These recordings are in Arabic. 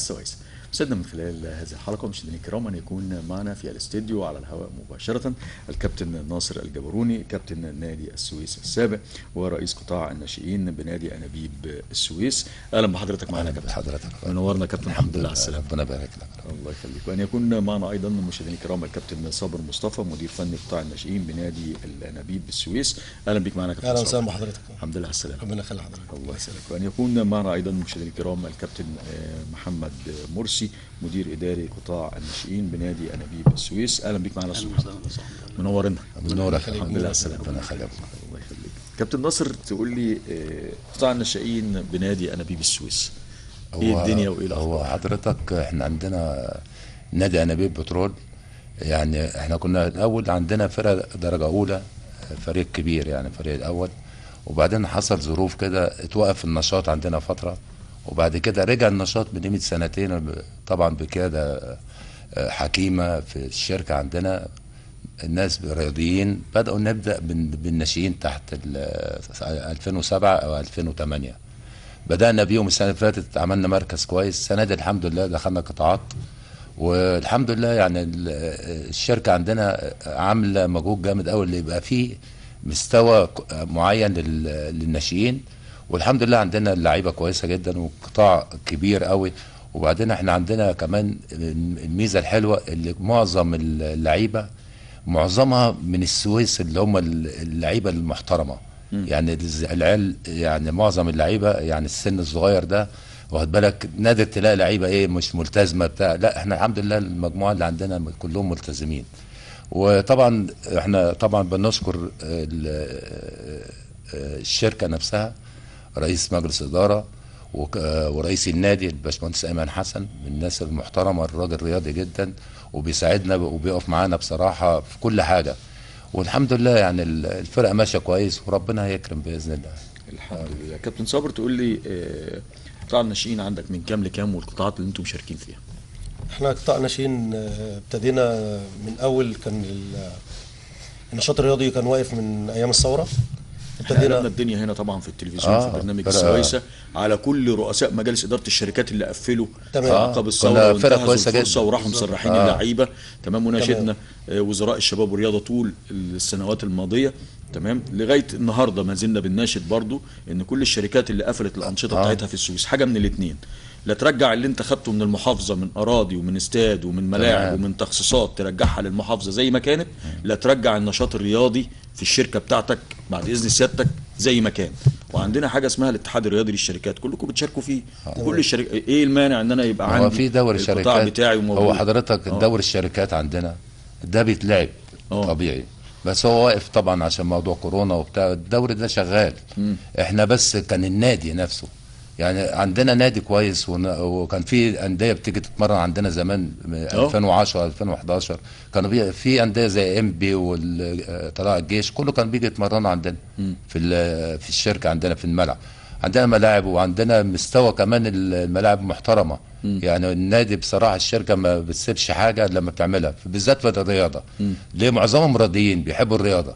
السويس. سعدنا من خلال هذه الحلقة مشاهدينا الكرام أن يكون معنا في الاستديو على الهواء مباشرة الكابتن ناصر الجبروني، كابتن نادي السويس السابق ورئيس قطاع الناشئين بنادي أنابيب السويس. أهلا بحضرتك معنا كابتن. حضرتك منورنا كابتن، الحمد لله على السلامة. ربنا يبارك لك. الله يخليك. وأن يكون معنا أيضا مشاهدينا الكرام الكابتن صابر مصطفى، مدير فني قطاع الناشئين بنادي الأنابيب بالسويس. أهلا بك معنا كابتن. اهلا وسهلا بحضرتك. الحمد لله على السلامة. ربنا يخلي حضرتك. الله يسلمك. وأن يكون معنا أيضا مشاهدينا الكرام الكابتن محمد مرسي، مدير إداري قطاع الناشئين بنادي أنابيب السويس. أهلا بك معنا السويس. منورنا. منورك. الحمد لله على السلامة. ربنا يخليك. الله يخليك. كابتن ناصر، تقول لي قطاع الناشئين بنادي أنابيب السويس ايه الدنيا وايه الاخبار؟ هو حضرتك احنا عندنا نادي انابيب بترول، يعني احنا كنا الاول عندنا فرقه درجه اولى، فريق كبير يعني فريق الاول، وبعدين حصل ظروف كده اتوقف النشاط عندنا فتره، وبعد كده رجع النشاط من قيمه سنتين طبعا بقياده حكيمه في الشركه عندنا. الناس رياضيين بدأوا نبدأ بالناشئين تحت 2007 أو 2008. بدأنا بيهم السنة اللي فاتت، عملنا مركز كويس. السنة دي الحمد لله دخلنا قطاعات، والحمد لله يعني الشركة عندنا عاملة مجهود جامد قوي اللي يبقى فيه مستوى معين للناشئين، والحمد لله عندنا اللعيبة كويسة جدا وقطاع كبير قوي. وبعدين احنا عندنا كمان الميزة الحلوة اللي معظم اللعيبة معظمها من السويس، اللي هم اللعيبه المحترمه. يعني العيال يعني معظم اللعيبه يعني السن الصغير ده، واخد بالك، نادر تلاقي لعيبه ايه مش ملتزمه بتاع. لا احنا الحمد لله المجموعه اللي عندنا كلهم ملتزمين. وطبعا احنا طبعا بنشكر الشركه نفسها، رئيس مجلس اداره ورئيس النادي الباشمهندس ايمن حسن، من الناس المحترمه، الراجل رياضي جدا وبيساعدنا وبيقف معانا بصراحه في كل حاجه. والحمد لله يعني الفرقه ماشيه كويس وربنا هيكرم باذن الله. الحمد لله. كابتن صابر، تقول لي قطاع الناشئين عندك من كام لكام والقطاعات اللي انتم مشاركين فيها؟ احنا قطاع ناشئين ابتدينا من اول، كان النشاط الرياضي كان واقف من ايام الثوره. ابتدينا الدنيا هنا طبعا في التلفزيون في برنامج السويسه على كل رؤساء مجالس اداره الشركات اللي قفلوا عقب الثوره وانتهزوا الفرصه وراحوا مسرحين اللعيبه. تمام. وناشدنا وزراء الشباب والرياضه طول السنوات الماضيه. تمام. لغايه النهارده ما زلنا بنناشد برضو ان كل الشركات اللي قفلت الانشطه بتاعتها في السويس، حاجه من الاثنين: لا ترجع اللي انت خدته من المحافظه من اراضي ومن استاد ومن ملاعب ومن تخصيصات ترجعها للمحافظه زي ما كانت، لا ترجع النشاط الرياضي في الشركه بتاعتك بعد اذن سيادتك زي ما كان. وعندنا حاجه اسمها الاتحاد الرياضي للشركات، كلكم بتشاركوا فيه. كل الشركات، ايه المانع ان انا يبقى عندي هو في دوري الشركات بتاعي وموجود؟ هو حضرتك دوري الشركات عندنا ده بيتلعب طبيعي، بس هو واقف طبعا عشان موضوع كورونا وبتاع. الدوري ده شغال. احنا بس كان النادي نفسه، يعني عندنا نادي كويس وكان في انديه بتيجي تتمرن عندنا زمان 2010 2011. كانوا في انديه زي امبي وطلائع الجيش، كله كان بيجي يتمرنوا عندنا في الشركه عندنا في الملعب. عندنا ملاعب وعندنا مستوى كمان الملاعب محترمه. يعني النادي بصراحه الشركه ما بتسيبش حاجه لما بتعملها، بالذات في الرياضه. ليه؟ معظمهم رياضيين بيحبوا الرياضه،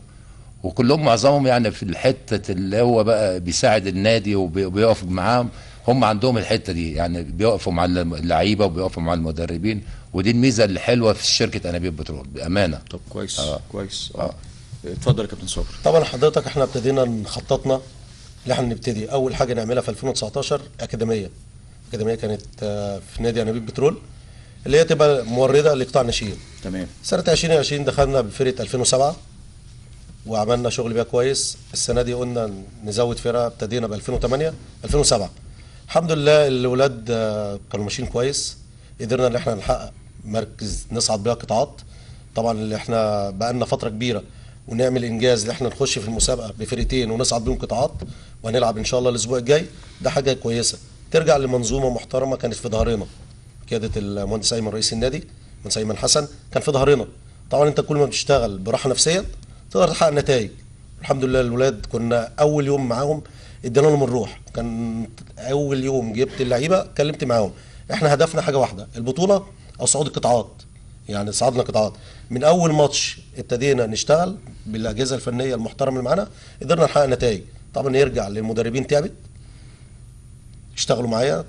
وكلهم معظمهم يعني في الحته اللي هو بقى بيساعد النادي وبيقف معاهم. هم عندهم الحته دي، يعني بيقفوا مع اللعيبه وبيقفوا مع المدربين، ودي الميزه الحلوه في شركه انابيب بترول بامانه. طب كويس. كويس. اتفضل يا كابتن صابر. طبعا حضرتك احنا ابتدينا خططنا اللي احنا نبتدي اول حاجه نعملها في 2019 اكاديميه كانت في نادي انابيب بترول، اللي هي تبقى مورده لقطاع الناشئين. تمام. سنه 2020 دخلنا بفرقه 2007 وعملنا شغل بيها كويس. السنه دي قلنا نزود فرقه، ابتدينا ب 2008 2007. الحمد لله الاولاد كانوا ماشيين كويس، قدرنا ان احنا نحقق مركز نصعد بيها قطاعات. طبعا اللي احنا بقالنا فتره كبيره ونعمل انجاز ان احنا نخش في المسابقه بفرقتين ونصعد بيهم قطاعات، وهنلعب ان شاء الله الاسبوع الجاي. ده حاجه كويسه ترجع لمنظومه محترمه كانت في ظهرنا. قياده المهندس ايمن رئيس النادي، المهندس ايمن حسن، كان في ظهرنا. طبعا انت كل ما بتشتغل براحه نفسيه تقدر تحقق نتائج. الحمد لله الاولاد كنا اول يوم معاهم ادينا لهم الروح. كان اول يوم جبت اللعيبه كلمت معاهم، احنا هدفنا حاجه واحده، البطوله او صعود القطاعات. يعني صعدنا قطاعات من اول ماتش، ابتدينا نشتغل بالاجهزه الفنيه المحترمه اللي معانا، قدرنا نحقق نتائج. طبعا يرجع للمدربين، تعبت اشتغلوا معايا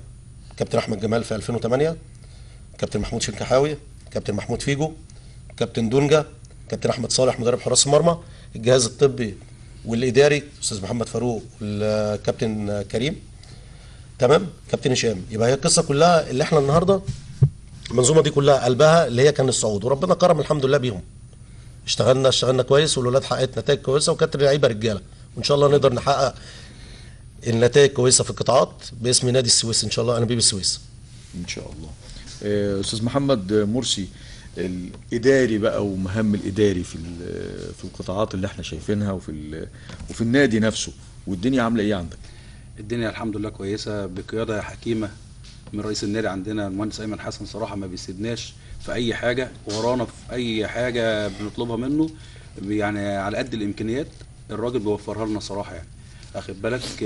كابتن احمد جمال في 2008، كابتن محمود شنكحاوي، كابتن محمود فيجو، كابتن دونجا، كابتن احمد صالح مدرب حراس المرمى، الجهاز الطبي والاداري استاذ محمد فاروق والكابتن كريم، تمام، كابتن هشام. يبقى هي القصه كلها اللي احنا النهارده المنظومه دي كلها قلبها اللي هي كان الصعود، وربنا كرم الحمد لله بيهم. اشتغلنا كويس، والولاد حققت نتائج كويسه، وكانت اللعيبه رجاله، وان شاء الله نقدر نحقق النتائج كويسه في القطاعات باسم نادي السويس ان شاء الله، انابيب السويس ان شاء الله. استاذ محمد مرسي، الاداري بقى ومهام الاداري في القطاعات اللي احنا شايفينها وفي النادي نفسه، والدنيا عامله ايه عندك؟ الدنيا الحمد لله كويسه بقياده حكيمه من رئيس النادي عندنا المهندس ايمن حسن. صراحه ما بيسيبناش في اي حاجه، ورانا في اي حاجه بنطلبها منه، يعني على قد الامكانيات الراجل بيوفرها لنا صراحه. يعني اخد بالك،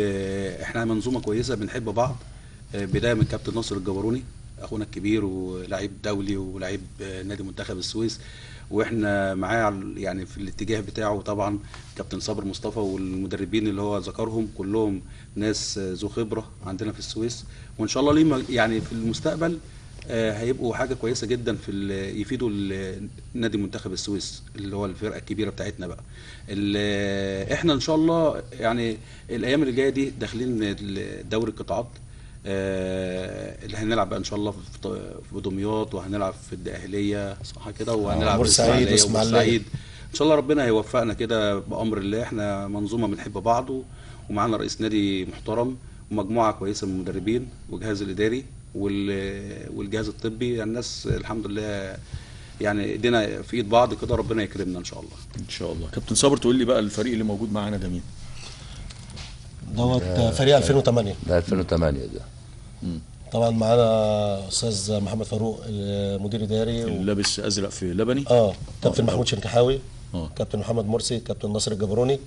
احنا منظومه كويسه بنحب بعض، بدايه من كابتن ناصر الجبروني اخونا الكبير ولاعيب دولي ولاعيب نادي منتخب السويس، واحنا معاه يعني في الاتجاه بتاعه. طبعا كابتن صابر مصطفى والمدربين اللي هو ذكرهم كلهم ناس ذو خبره عندنا في السويس، وان شاء الله ليه يعني في المستقبل هيبقوا حاجه كويسه جدا في يفيدوا نادي منتخب السويس اللي هو الفرقه الكبيره بتاعتنا بقى. احنا ان شاء الله يعني الايام اللي جايه دي داخلين دوري القطاعات، اللي هنلعب بقى ان شاء الله في دمياط، وهنلعب في الدقهليه صح كده، وهنلعب في بورسعيد ان شاء الله. ربنا هيوفقنا كده بامر الله. احنا منظومه بنحب بعض، ومعانا رئيس نادي محترم ومجموعه كويسه من المدربين والجهاز الاداري والجهاز الطبي. يعني الناس الحمد لله يعني ايدينا في ايد بعض كده، ربنا يكرمنا ان شاء الله. ان شاء الله. كابتن صابر، تقول لي بقى الفريق اللي موجود معانا ده مين؟ دوت فريق 2008. ده 2008 ده. طبعا معانا استاذ محمد فاروق المدير الاداري لابس ازرق في لبني. كابتن محمود شنكحاوي، كابتن محمد مرسي، كابتن ناصر الجبروني.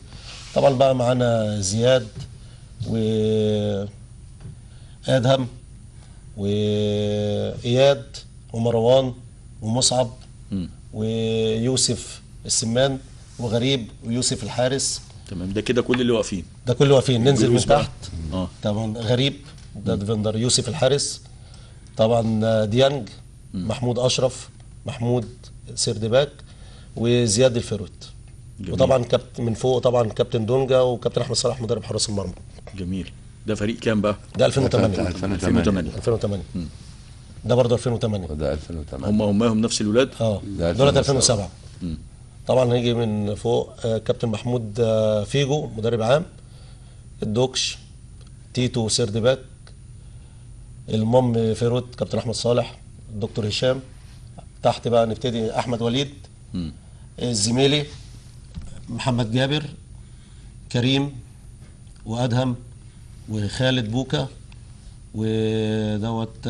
طبعا بقى معانا زياد وادهم واياد ومروان ومصعب ويوسف السمان وغريب ويوسف الحارس. تمام، ده كده كل اللي واقفين. ده كله واقفين. ننزل من تحت. طبعا غريب ده ديفندر، يوسف الحارس، طبعا ديانج، محمود اشرف، محمود سردباك، وزياد الفيروت. وطبعا كابتن من فوق طبعا كابتن دونجا وكابتن احمد صلاح مدرب حراس المرمى. جميل. ده فريق كام بقى؟ ده 2008. 2008. ده برضه 2008. ده 2008. هم نفس الولاد؟ دولت 2007. طبعا هيجي من فوق كابتن محمود فيجو مدرب عام، الدوكش، تيتو سردباك، المم فيروت كابتن احمد صالح، الدكتور هشام. تحت بقى نبتدي احمد وليد، الزميلي محمد جابر، كريم وادهم وخالد بوكا ودوت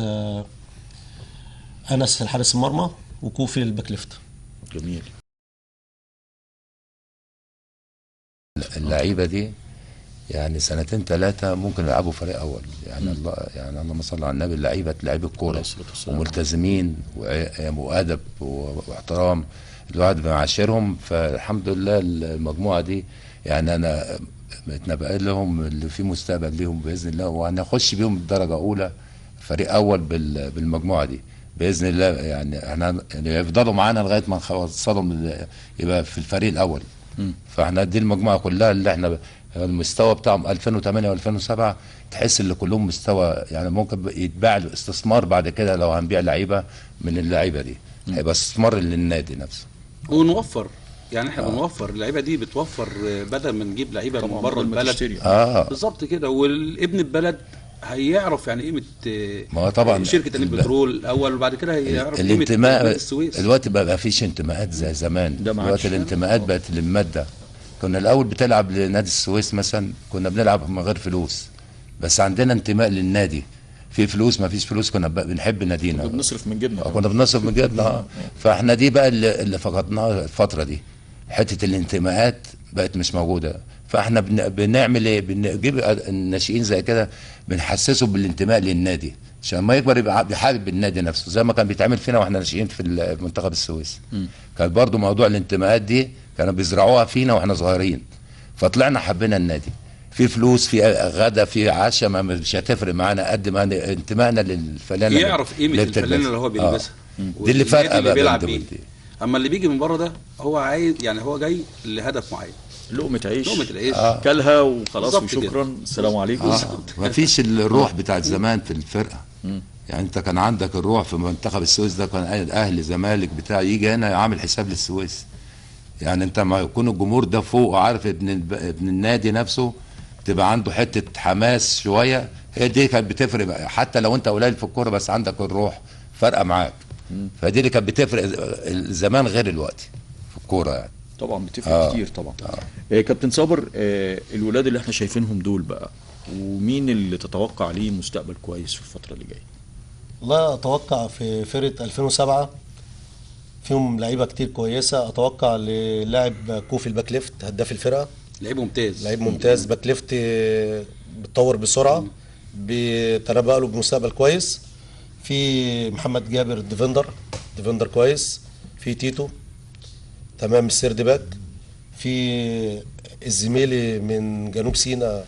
انس الحارس المرمى، وكوفي الباك ليفت. جميل. اللعيبه دي يعني سنتين ثلاثه ممكن يلعبوا فريق اول. يعني الله، يعني اللهم صل على النبي، اللعيبه كوره وملتزمين وادب واحترام الواحد بيعاشرهم. فالحمد لله المجموعه دي يعني انا متنبأ لهم اللي في مستقبل ليهم باذن الله، وهنخش بيهم الدرجه اولى فريق اول بالمجموعه دي باذن الله. يعني احنا يعني يفضلوا معانا لغايه ما نوصلهم يبقى في الفريق الاول. فاحنا دي المجموعه كلها اللي احنا المستوى بتاعهم 2008 و2007 تحس ان كلهم مستوى، يعني ممكن يتباع الاستثمار بعد كده لو هنبيع لعيبه من اللعيبه دي، هيبقى استثمار للنادي نفسه. ونوفر يعني احنا بنوفر اللعيبه دي، بتوفر بدل ما نجيب لعيبه من بره البلد. بالظبط كده. والابن البلد هيعرف يعني قيمه ما هو طبعا شركه البترول الاول، وبعد كده هيعرف الانتماء. الوقت بقى فيش انتماءات زي زمان. دلوقتي الانتماءات بقت للماده. كنا الاول بتلعب لنادي السويس مثلا كنا بنلعب من غير فلوس، بس عندنا انتماء للنادي. في فلوس ما فيش فلوس كنا بنحب نادينا، كنا بنصرف من جيبنا. كنا بنصرف من جيبنا. فاحنا دي بقى اللي فقدناها الفتره دي، حته الانتماءات بقت مش موجوده. فاحنا بنعمل ايه؟ بنجيب الناشئين زي كده، بنحسسه بالانتماء للنادي عشان ما يكبر يبقى بيحارب النادي نفسه، زي ما كان بيتعمل فينا واحنا ناشئين في منتخب السويس. كان برضو موضوع الانتماءات دي كانوا بيزرعوها فينا واحنا صغيرين، فطلعنا حبينا النادي. في فلوس، في غدا، في عشاء، مش هتفرق معانا قد ما انتمائنا للفلانه، يعرف قيمه الفلانه اللي هو بيلبسها. دي اللي فارقه بقى بيلعب بيه. اما اللي بيجي من بره ده هو عايز، يعني هو جاي لهدف معين، لقمة عيش، لقمة العيش كلها وخلاص وشكرا السلام عليكم. مفيش الروح بتاعت زمان في الفرقه. يعني انت كان عندك الروح في منتخب السويس ده، كان اهلي زمالك بتاع يجي هنا عامل حساب للسويس. يعني انت ما يكون الجمهور ده فوق وعارف ابن النادي نفسه، تبقى عنده حته حماس شويه، هي دي كانت بتفرق. حتى لو انت قليل في الكوره بس عندك الروح فارقه معاك. فدي اللي كانت بتفرق زمان غير الوقت في الكوره يعني. طبعا بتفرق كتير طبعا. كابتن صابر، الولاد اللي احنا شايفينهم دول بقى، ومين اللي تتوقع ليه مستقبل كويس في الفتره اللي جايه؟ والله اتوقع في فرقه 2007 فيهم لعيبه كتير كويسه. اتوقع للاعب كوفي الباك ليفت هداف الفرقه، لعيب ممتاز، لعيب ممتاز باك ليفت، بيتطور بسرعه، بتنبأ له بمستقبل كويس. في محمد جابر ديفندر كويس. في تيتو تمام السيرد باك. في الزميلي من جنوب سيناء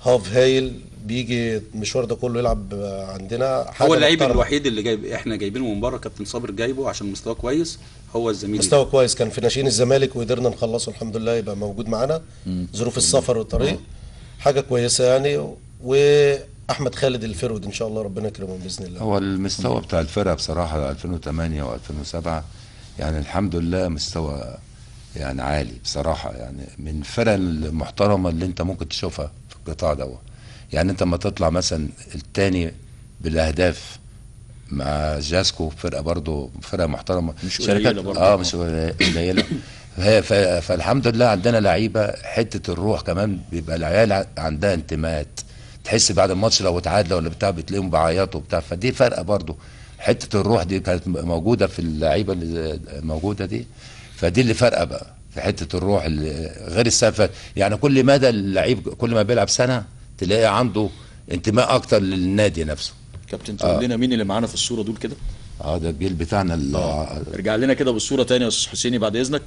هاف هايل، بيجي المشوار ده كله يلعب عندنا. هو اللعيب الوحيد اللي احنا جايبينه من بره كابتن صابر جايبه عشان مستواه كويس. هو الزميل مستوى كويس، كان في ناشئين الزمالك وقدرنا نخلصه الحمد لله، يبقى موجود معانا. ظروف السفر والطريق حاجه كويسه يعني. واحمد خالد الفرود ان شاء الله ربنا يكرمه باذن الله. هو المستوى بتاع الفرقه بصراحه 2008 و2007 يعني الحمد لله مستوى يعني عالي بصراحه، يعني من الفرق المحترمه اللي انت ممكن تشوفها في القطاع ده. يعني انت لما تطلع مثلا الثاني بالاهداف مع جاسكو، فرقه برضه فرقه محترمه، مش قليله برضه، مش قليله. فالحمد لله عندنا لعيبه حته الروح كمان، بيبقى العيال عندها انتماءات، تحس بعد الماتش لو اتعادلوا ولا بتاع بتلاقيهم بيعيطوا وبتاع. فدي فرقه برضه، حته الروح دي كانت موجوده في اللعيبه اللي موجوده دي. فدي اللي فرقه بقى في حته الروح اللي غير السالفه. يعني كل مدى اللعيب كل ما بيلعب سنه تلاقي عنده انتماء اكتر للنادي نفسه. كابتن تقول لنا مين اللي معانا في الصوره دول كده؟ ده الجيل بتاعنا ارجع لنا كده بالصوره تاني يا استاذ حسيني بعد اذنك.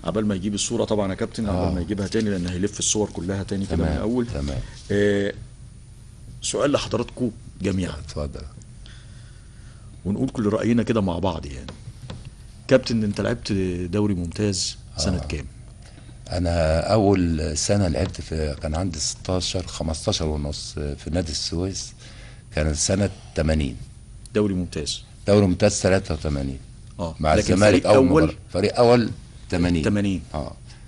عبال ما يجيب الصوره طبعا يا كابتن، عبال ما يجيبها تاني لان هيلف الصور كلها تاني كده من الاول. تمام. سؤال لحضراتكم جميعا، اتفضل، ونقول كل راينا كده مع بعض. يعني كابتن، انت لعبت دوري ممتاز سنه كام؟ انا اول سنه لعبت كان عندي 15 ونص في نادي السويس، كانت سنه 80. دوري ممتاز 83 مع الزمالك. فريق اول 80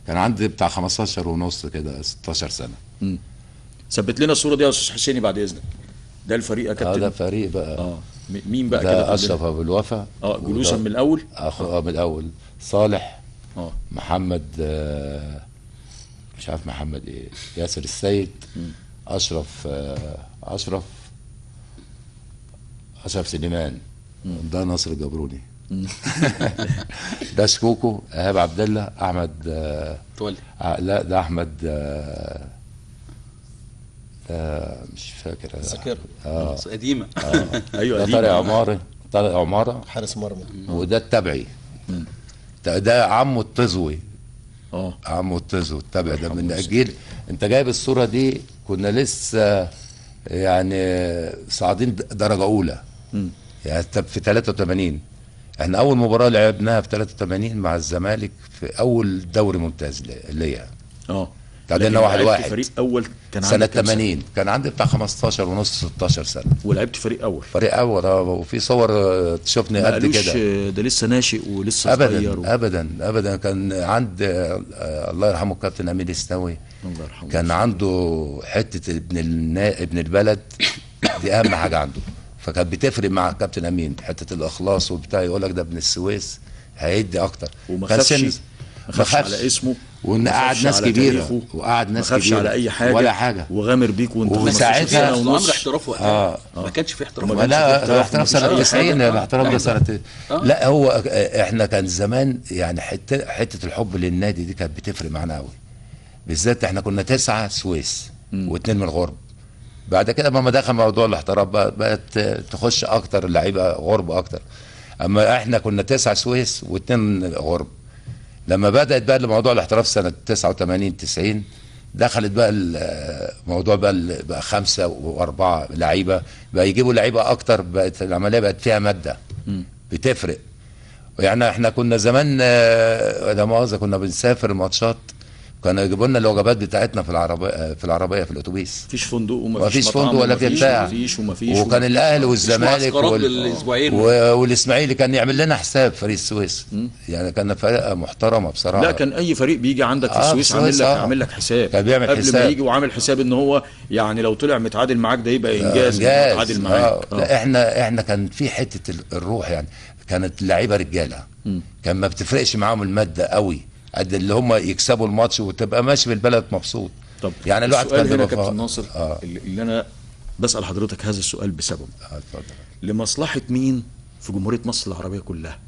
كان عندي بتاع 15 ونص كده، 16 سنه. ثبت لنا الصوره دي يا استاذ حسيني بعد اذنك. ده الفريق يا كابتن؟ ده فريق بقى. مين بقى كده؟ ده اشرف ابو الوفا. جلوسا من الاول. من الاول صالح. محمد مش عارف محمد ايه، ياسر السيد. اشرف سليمان. ده ناصر الجبروني. ده شكوكو، ايهاب عبد الله، احمد تولي. لا ده احمد مش فاكر. ذاكره قديمه. ايوه ده طارق عماره حارس مرمى. وده التبعي. ده عمه التزوي. عمه التزوي التبعي ده من الجيل. انت جايب الصوره دي كنا لسه يعني صاعدين درجه اولى. يعني في 83 احنا اول مباراه لعبناها في 83 مع الزمالك في اول دوري ممتاز ليا. تعادلنا 1-1. فريق اول كان سنه 80 كان عندي بتاع 15 ونص 16 سنه. ولعبت فريق اول. فريق اول وفي صور تشوفني قد كده. ده لسه ناشئ ولسه صغير. ابدا كان عند الله يرحمه الكابتن امين السناوي. الله يرحمه. كان عنده حته ابن البلد دي اهم حاجه عنده. فكانت بتفرق مع الكابتن امين حته الاخلاص وبتاع، يقول لك ده ابن السويس هيدي اكتر. وما خافش على اسمه، وقعد ناس كبيره وقعد ناس كبيره، ما خافش على اي حاجه ولا حاجه، وغامر بيك. وانت وساعتها امر احتراف وقتها ما كانش في احتراف. لا احتراف سنه 90. الاحتراف ده سنه لا هو احنا كان زمان يعني حته الحب للنادي دي كانت بتفرق معانا قوي. بالذات احنا كنا 9 سويس و2 من الغرب. بعد كده لما دخل موضوع الاحتراف بقت تخش اكتر اللعيبه غرب اكتر. اما احنا كنا 9 سويس و2 غرب. لما بدات بقى موضوع الاحتراف سنه 89 90 دخلت بقى الموضوع بقى 5 و4 لعيبه، بقى يجيبوا لعيبه اكتر، بقت العمليه بقت فيها ماده بتفرق. يعني احنا كنا زمان لا مؤاخذه كنا بنسافر ماتشات كانوا يجيبوا لنا الوجبات بتاعتنا في العربيه في الاتوبيس. مفيش فندق ومفيش فندق ولا في بتاع، وكان الاهلي والزمالك والاسماعيلي كان يعمل لنا حساب فريق السويس. يعني كان فرقه محترمه بصراحه. لا كان اي فريق بيجي عندك في السويس عامل لك حساب، كان بيعمل قبل حساب. ما يجي وعامل حساب ان هو يعني لو طلع متعادل معاك ده يبقى انجاز متعادل معاك. لا احنا كان في حته الروح، يعني كانت اللعيبه رجاله، كان ما بتفرقش معاهم الماده قوي قد اللي هم يكسبوا الماتش وتبقى ماشي بالبلد مبسوط. طب يعني الواحد كان هنا كابتن ناصر اللي انا بسأل حضرتك هذا السؤال بسبب اتفضل. لمصلحة مين في جمهورية مصر العربية كلها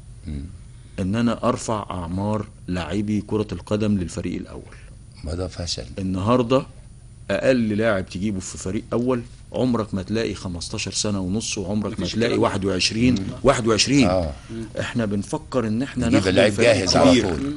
ان انا ارفع اعمار لاعبي كرة القدم للفريق الاول؟ ما ده فشل. النهاردة اقل لاعب تجيبه في فريق اول عمرك ما تلاقي 15 سنة ونص، وعمرك ما تلاقي 21. احنا بنفكر ان احنا ناخد لعيب جاهز على طول.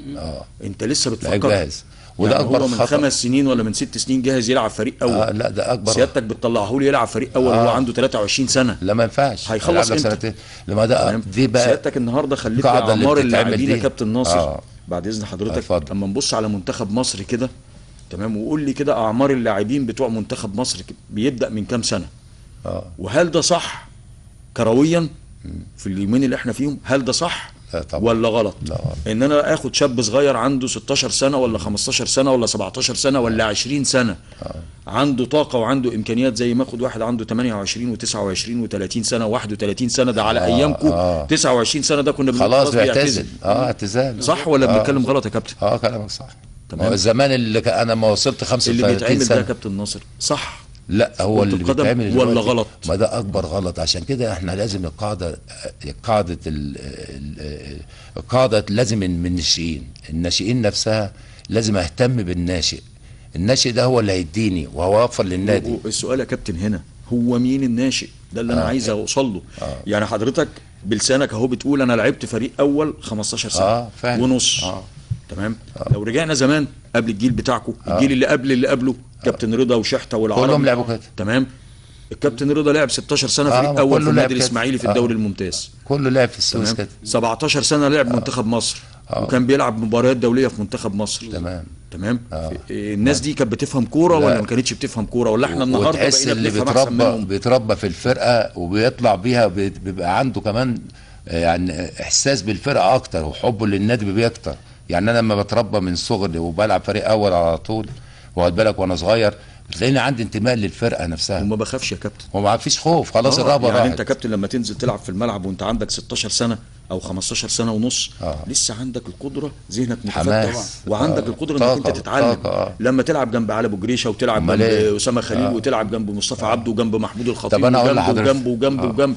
انت لسه بتفكر لعيب جاهز، وده يعني اكبر هو من خطأ. 5 سنين ولا من 6 سنين جاهز يلعب فريق اول. لا ده اكبر. سيادتك بتطلعه لي يلعب فريق اول وهو عنده 23 سنه. لا ما ينفعش، هيخلص امتى؟ سنتين. لما ده دي بقى سيادتك النهارده خليت اعمار اللاعبين يا كابتن ناصر. بعد اذن حضرتك اما نبص على منتخب مصر كده تمام، وقول لي كده اعمار اللاعبين بتوع منتخب مصر بيبدا من كام سنه؟ وهل ده صح كرويا في اليومين اللي احنا فيهم؟ هل ده صح ولا غلط؟ ان انا اخد شاب صغير عنده 16 سنه ولا 15 سنه ولا 17 سنه ولا 20 سنه عنده طاقه وعنده امكانيات، زي ما اخد واحد عنده 28 و29 و30 سنه و31 سنه؟ ده على ايامكم 29 سنه ده كنا خلاص بيعتزل. اعتزال. صح ولا بنتكلم غلط يا كابتن؟ كلامك صح. تمام. الزمان اللي انا ما وصلت 35 اللي بيتعمل سنه ده يا كابتن ناصر صح؟ لا هو اللي بيتعمل ولا غلط؟ ما ده اكبر غلط. عشان كده احنا لازم القاعده لازم من الناشئين نفسها لازم اهتم بالناشئ. الناشئ ده هو اللي هيديني وهوفر للنادي. السؤال يا كابتن هنا هو مين الناشئ ده اللي انا عايز اوصل له. يعني حضرتك بلسانك اهو بتقول انا لعبت فريق اول 15 سنه ونص. تمام. لو رجعنا زمان قبل الجيل بتاعكم، الجيل اللي قبله كابتن رضا وشحته والعرب كلهم لعبوا كده. تمام. الكابتن رضا لعب 16 سنه فريق اول في النادي الاسماعيلي في الدوري الممتاز. كله لعب في السويس كده. 17 سنه لعب منتخب مصر وكان بيلعب مباريات دوليه في منتخب مصر. تمام. الناس دي كانت بتفهم كوره ولا ما كانتش بتفهم كوره؟ ولا احنا النهارده بقينا اللي بيتربى في الفرقه وبيطلع بيها بيبقى عنده كمان يعني احساس بالفرقه اكتر وحبه للنادي بيكتر. يعني انا لما بتربى من صغري وبلعب فريق اول على طول، واخد بالك، وانا صغير بتلاقيني عندي انتماء للفرقه نفسها وما بخافش يا كابتن، وما فيش خوف. خلاص الرهبه يعني راحت. انت كابتن لما تنزل تلعب في الملعب وانت عندك 16 سنه او 15 سنه ونص لسه عندك القدره، ذهنك متفتح وعندك القدره انك انت تتعلم. لما تلعب جنب علي ابو جريشه وتلعب جنب اسامه خليل وتلعب جنب مصطفى عبده وجنب محمود الخطيب وجنب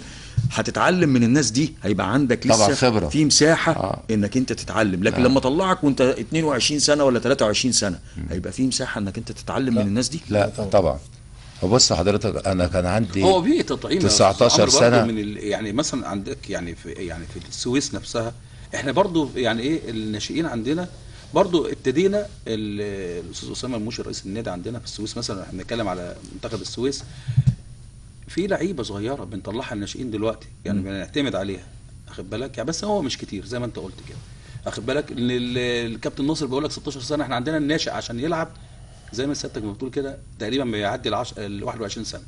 هتتعلم من الناس دي. هيبقى عندك لسه خبرة. في مساحه انك انت تتعلم. لكن لما طلعك وانت 22 سنه ولا 23 سنه هيبقى في مساحه انك انت تتعلم من الناس دي؟ لا طبعا. وبص حضرتك انا كان عندي هو بيئه التطعيم 19 سنه من يعني مثلا عندك يعني في السويس نفسها احنا برضو يعني ايه الناشئين عندنا برضو ابتدينا. الاستاذ اسامه الموشي رئيس النادي عندنا في السويس مثلا، احنا بنتكلم على منتخب السويس، في لعيبه صغيره بنطلعها الناشئين دلوقتي يعني بنعتمد عليها، واخد بالك يعني. بس هو مش كتير زي ما انت قلت كده، واخد بالك. الكابتن ناصر بيقول لك 16 سنه، احنا عندنا الناشئ عشان يلعب زي ما سيادتك بتقول كده تقريبا بيعدي ال 21 سنه،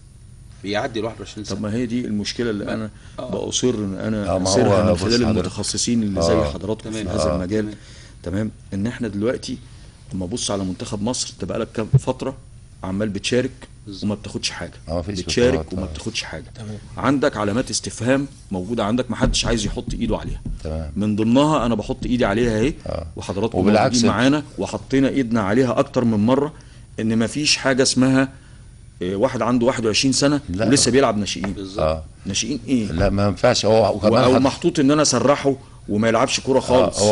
بيعدي ال 21 سنه. طب ما هي دي المشكله اللي انا بأصر ان انا اسيرها من خلال المتخصصين اللي زي حضراتكم في هذا المجال. تمام. ان احنا دلوقتي لما ابص على منتخب مصر، انت بقالك كام فتره عمال بتشارك وما بتاخدش حاجه، بتشارك وما بتاخدش حاجه. عندك علامات استفهام موجوده عندك ما حدش عايز يحط ايده عليها. من ضمنها انا بحط ايدي عليها اهي وحضراتكم موجودين معانا وحطينا ايدنا عليها اكتر من مره، ان ما فيش حاجه اسمها واحد عنده 21 سنه ولسه بيلعب ناشئين. ناشئين ايه؟ لا ما ينفعش. هو وكمان محطوط ان انا اسرحه وما يلعبش كوره خالص.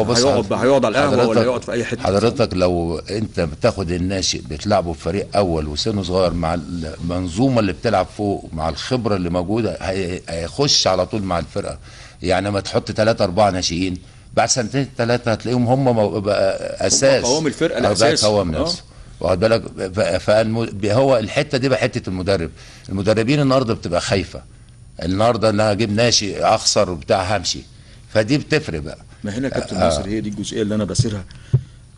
هيقعد على القهوه ولا يقعد في اي حته. حضرتك لو انت بتاخد الناشئ بتلعبه في فريق اول وسنه صغير مع المنظومه اللي بتلعب فوق مع الخبره اللي موجوده، هيخش على طول مع الفرقه. يعني ما تحط 3 4 ناشئين بعد سنتين 3 هتلاقيهم هم اساس قوام الفرقه الاساس قوام نفسه. واخد بالك؟ هو الحته دي بقى حته المدرب. المدربين النهارده بتبقى خايفه النهارده ان انا اجيب ناشئ اخسر وبتاع همشي، فدي بتفرق بقى. ما هنا كابتن ناصر هي دي الجزئيه اللي انا بسيرها،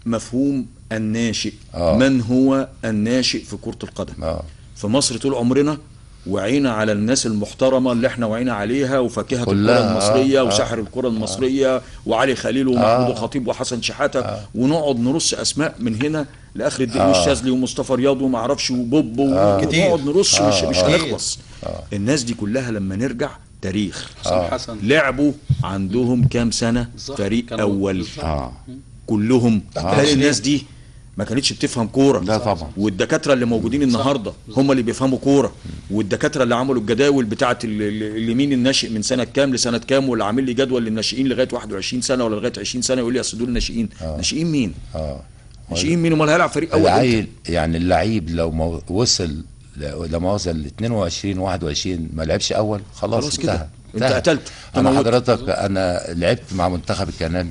مفهوم الناشئ. من هو الناشئ في كرة القدم؟ في مصر طول عمرنا وعينا على الناس المحترمة اللي احنا وعينا عليها وفاكهة الكرة المصرية وساحر الكرة المصرية وعلي خليل ومحمود الخطيب وحسن شحاتة ونقعد نرص اسماء من هنا لاخر الدين الشاذلي ومصطفى رياض وما اعرفش وبوب ونقعد نرص مش هنخلص. الناس دي كلها لما نرجع تاريخ حسن لعبوا عندهم كام سنة فريق اول كلهم. هل الناس دي ما كانتش بتفهم كوره؟ لا طبعا. والدكاتره اللي موجودين النهارده هم اللي بيفهموا كوره، والدكاتره اللي عملوا الجداول بتاعه اللي مين الناشئ من سنه كام لسنه كام، واللي عامل لي جدول للناشئين لغايه 21 سنه ولا لغايه 20 سنه يقول لي اصل دول ناشئين. ناشئين مين؟ ناشئين مين؟ امال هيلعب فريق اول؟ يعني اللعيب لو وصل لما وصل 22 21 ما لعبش اول خلاص كده انت قتلته. انا حضرتك انا لعبت مع منتخب الكنال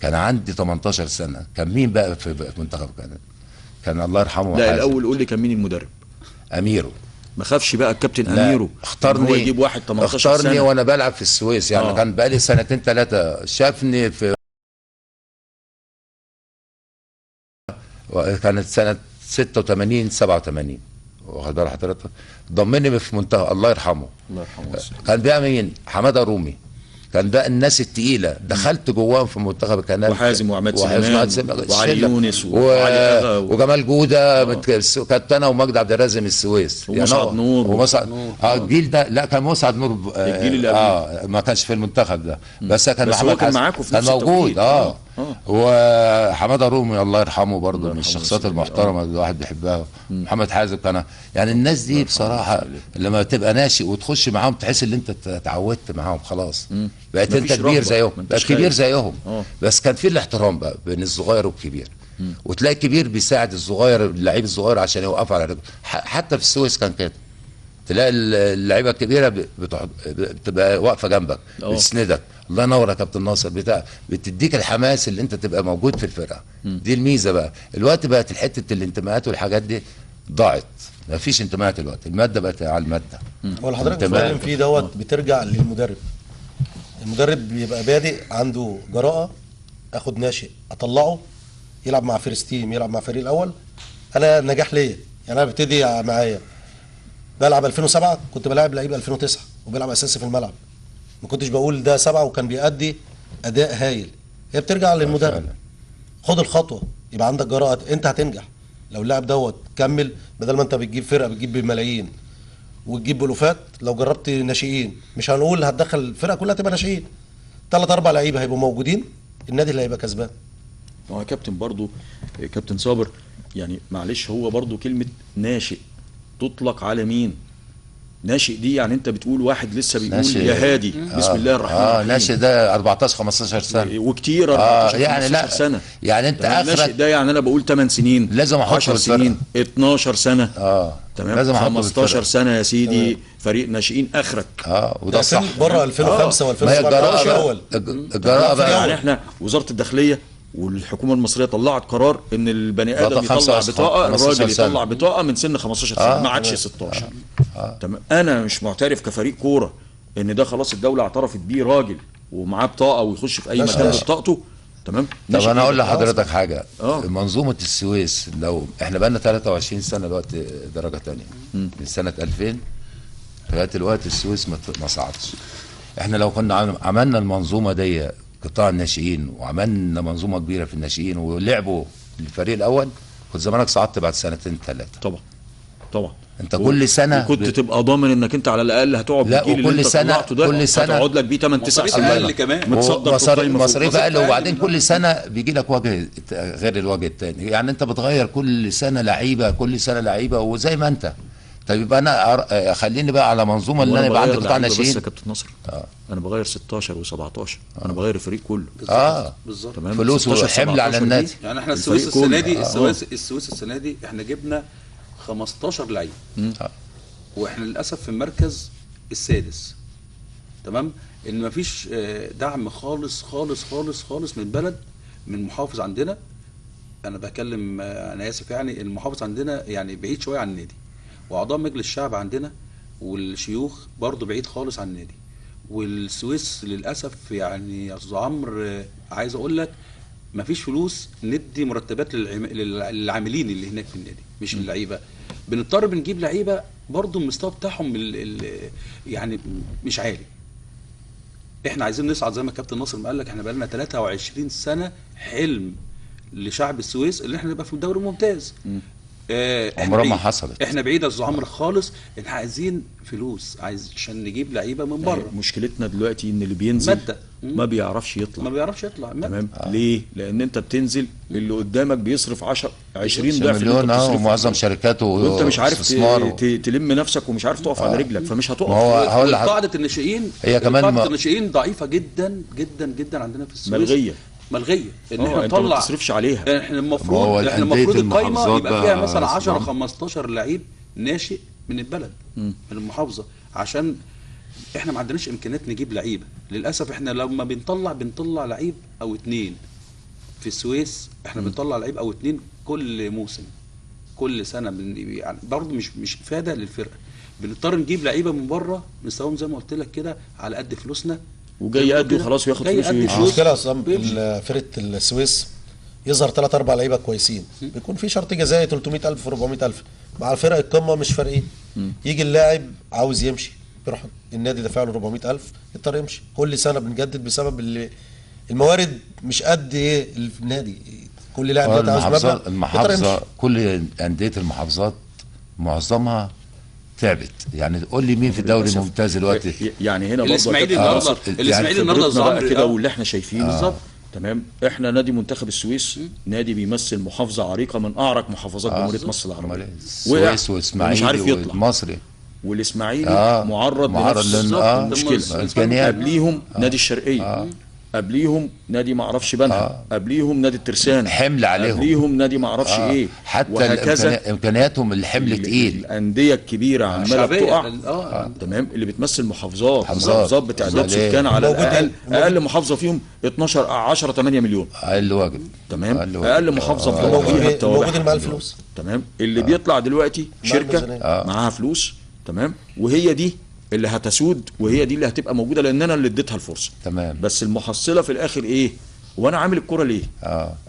كان عندي 18 سنه. كان مين بقى في منتخب الكنال؟ كان الله يرحمه. لا الاول قول لي كان مين المدرب؟ اميرو. ما خافش بقى الكابتن اميرو اختارني، هو يجيب واحد 18 سنه. اختارني وانا بلعب في السويس يعني كان بقى لي 2 3 شافني في كانت سنه 86 87 واخد بال حضرتك. ضمني في منتهى الله يرحمه. الله يرحمه. كان بقى مين؟ حماده رومي. كان بقى الناس التقيله دخلت جواهم في منتخب الكنال. وحازم وعماد سليمان وعلي يونس وجمال جوده. كنت انا ومجدي عبد الرازق من السويس ومسعد نور الجيل ده. لا كان مسعد نور الجيل اللي ما كانش في المنتخب ده بس كان محمد كان معاكم في كان موجود. وحماده رومي الله يرحمه برضه من الشخصيات المحترمه اللي الواحد بيحبها. محمد حازم كان يعني الناس دي بصراحه لما تبقى ناشئ وتخش معاهم تحس ان انت اتعودت معاهم خلاص. بقيت انت كبير زيهم. بقيت كبير زيهم. بس كان في الاحترام بقى بين الصغير والكبير. وتلاقي الكبير بيساعد الصغير اللعيب الصغير عشان يوقف على رجله. حتى في السويس كان كده تلاقي اللعيبه الكبيره بتبقى واقفه جنبك بتسندك. الله ينور يا كابتن ناصر بتديك الحماس اللي انت تبقى موجود في الفرقه. دي الميزه بقى. الوقت بقت حته الانتماءات والحاجات دي ضاعت. ما فيش انتماءات الوقت. الماده بقت على الماده. هو اللي حضرتك بتتكلم فيه دوت بترجع للمدرب. المدرب بيبقى بادئ عنده جراءه اخد ناشئ اطلعه يلعب مع فيرست تيم يلعب مع فريق الاول. انا نجاح ليا يعني. انا ببتدي معايا بلعب 2007 كنت بلاعب لعيب 2009 وبيلعب اساسي في الملعب. ما كنتش بقول ده 7 وكان بيأدي اداء هايل. هي بترجع للمدرب. خد الخطوه يبقى عندك جراءه. انت هتنجح لو اللاعب دوت كمل بدل ما انت بتجيب فرقه بتجيب بملايين وتجيب بلوفات. لو جربت ناشئين مش هنقول هتدخل الفرقه كلها تبقى ناشئين. 3 4 لعيبه هيبقوا موجودين النادي اللي هيبقى كسبان. هو كابتن برضو كابتن صابر يعني معلش هو برضو كلمه ناشئ تطلق على مين؟ ناشئ دي يعني انت بتقول واحد لسه بيقول يا هادي بسم الله الرحمن الرحيم. ناشئ ده 14 15 سنه وكتير 14 يعني 15 سنه. يعني انت اخرك ناشئ ده يعني انا بقول 8 سنين لازم احط 10 سنين 12 سنه تمام لازم 15 سنه يا سيدي فريق ناشئين اخرك. وده صح بره 2005 و2007 الاول الجراءه بقى. يعني احنا وزاره الداخليه والحكومه المصريه طلعت قرار ان البني ادم يطلع بطاقه الراجل يطلع بطاقه من سن 15 سنه ما عادش 16. تمام. انا مش معترف كفريق كوره ان ده خلاص الدوله اعترفت بيه راجل ومعاه بطاقه ويخش في اي مكان ببطاقته. تمام. طب انا اقول لحضرتك حاجه. منظومه السويس لو احنا بقى لنا 23 سنه دلوقتي درجه ثانيه من سنه 2000 لغايه دلوقتي السويس ما صعدش. احنا لو كنا عملنا المنظومه دي قطاع الناشئين وعملنا منظومه كبيره في الناشئين ولعبوا الفريق الاول كنت زمانك صعدت بعد 2 3. طبعا انت كل سنه كنت تبقى ضامن انك انت على الاقل هتقعد بالجيل اللي انت طلعته ده. كل سنه هتقعد لك بيه 8 9 سنين كمان مصاريف اقل. وبعدين كل سنه بيجي لك وجه غير الوجه الثاني. يعني انت بتغير كل سنه لعيبه وزي ما انت. طيب يبقى انا خليني بقى على منظومه اللي انا يبقى عندي قطاع ناشئين. بس يا كابتن نصر انا بغير 16 و17 انا بغير الفريق كله. بالظبط. فلوس وحمل على النادي. يعني احنا السويس السنه دي السويس السنه دي احنا جبنا 15 لعيب واحنا للاسف في المركز السادس. تمام، ان مفيش دعم خالص خالص خالص خالص من البلد، من محافظ عندنا. انا بكلم انا اسف يعني، المحافظ عندنا يعني بعيد شويه عن النادي، واعضاء مجلس الشعب عندنا والشيوخ برضه بعيد خالص عن النادي، والسويس للاسف يعني يا استاذ عمرو عايز اقول لك مفيش فلوس ندي مرتبات للعاملين اللي هناك في النادي، مش للعيبه. بنضطر بنجيب لعيبه برضه المستوى بتاعهم يعني مش عالي. احنا عايزين نصعد زي ما كابتن ناصر ما قال لك، احنا بقالنا 23 سنه حلم لشعب السويس اللي احنا نبقى في الدوري الممتاز. عمرها ما حصلت. احنا بعيد يا استاذ عمرو خالص، احنا عايزين فلوس، عشان نجيب لعيبه من بره. مشكلتنا دلوقتي ان اللي بينزل مادة. ما بيعرفش يطلع، ما بيعرفش يطلع. تمام. ليه؟ لان انت بتنزل اللي قدامك بيصرف 20 ضعف اللي مليون. ومعظم شركاته وانت مش عارف تلم نفسك ومش عارف تقف على رجلك، فمش هتقف. قاعده الناشئين هي كمان قاعده الناشئين ضعيفه جدا جدا جدا عندنا في السويس، ملغيه ان احنا نطلع، ما تصرفش عليها. احنا المفروض القايمه يبقى فيها مثلا 10 15 لعيب ناشئ من البلد، من المحافظه، عشان احنا ما عندناش امكانيات نجيب لعيبه. للاسف احنا لما بنطلع لعيب او اتنين في السويس، احنا بنطلع لعيب او اتنين كل موسم، كل سنه يعني برضه مش افاده للفرقه. بنضطر نجيب لعيبه من بره مستواهم زي ما قلت لك كده على قد فلوسنا، وجاي يأدي وخلاص وياخد فلوس. المشكله اصلا فرقه السويس يظهر 3 4 لعيبه كويسين، بيكون في شرط جزائي 300,000 و400,000 مع فرق القمه مش فارقين. يجي اللاعب عاوز يمشي، يروح النادي دافع له 400,000 يضطر يمشي. كل سنه بنجدد بسبب اللي الموارد مش قد ايه النادي، كل لاعب عاوز مبلغ. المحافظه كل انديه المحافظات معظمها تعبت. يعني قول لي مين في الدوري الممتاز دلوقتي؟ يعني هنا الاسماعيلي النهارده الظاهر كده واللي احنا شايفينه بالظبط. تمام. احنا نادي منتخب السويس نادي بيمثل محافظه عريقه من اعرق محافظات جمهوريه مصر العربيه. السويس والاسماعيلي والمصري، والاسماعيلي معرض لنفس المشكله. قبليهم نادي الشرقيه، قبليهم نادي ما اعرفش بنها، قبليهم نادي الترسانة، حمل عليهم، قبليهم نادي ما اعرفش ايه، حتى وهكذا. امكانياتهم الحمل تقيل. الانديه الكبيره عماله بتقع. تمام. اللي بتمثل محافظات بتعداد سكان على الاقل، اقل محافظه فيهم 12 10 8 مليون اقل واجب. تمام. اقل محافظه موجودين مع الفلوس. تمام. اللي بيطلع دلوقتي شركه معاها فلوس، تمام، وهي دي اللي هتسود، وهي دي اللي هتبقى موجوده لان انا اللي اديتها الفرصه. تمام. بس المحصله في الاخر ايه؟ وانا عامل الكره ليه؟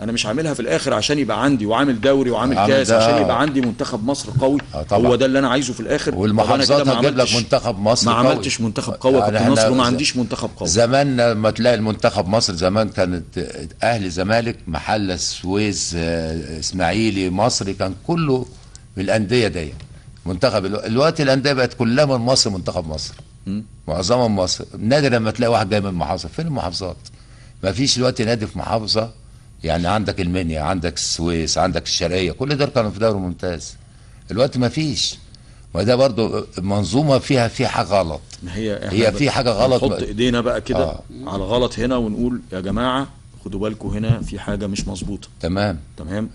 انا مش عاملها في الاخر عشان يبقى عندي، وعامل دوري وعامل كاس عشان يبقى عندي منتخب مصر قوي. هو ده اللي انا عايزه في الاخر. والمحافظات هتجيب لك منتخب مصر قوي. ما عملتش منتخب قوي يا كابتن نصر، وما عنديش منتخب قوي. زمان لما تلاقي المنتخب مصر زمان كانت اهلي زمالك محله السويس اسماعيلي مصري، كان كله من الانديه دي منتخب. الوقت الانديه بقت كلها من مصر، منتخب مصر معظمها من مصر. نادر لما تلاقي واحد جاي من محافظه. فين المحافظات؟ ما فيش دلوقتي نادي في محافظه. يعني عندك المنيا، عندك السويس، عندك الشرقيه، كل دول كانوا في دوري ممتاز. الوقت ما فيش. وده برضو منظومه فيها حاجه غلط. هي في حاجه غلط. نحط ايدينا بقى كده على غلط هنا ونقول يا جماعه خدوا بالكم، هنا في حاجه مش مظبوطه. تمام.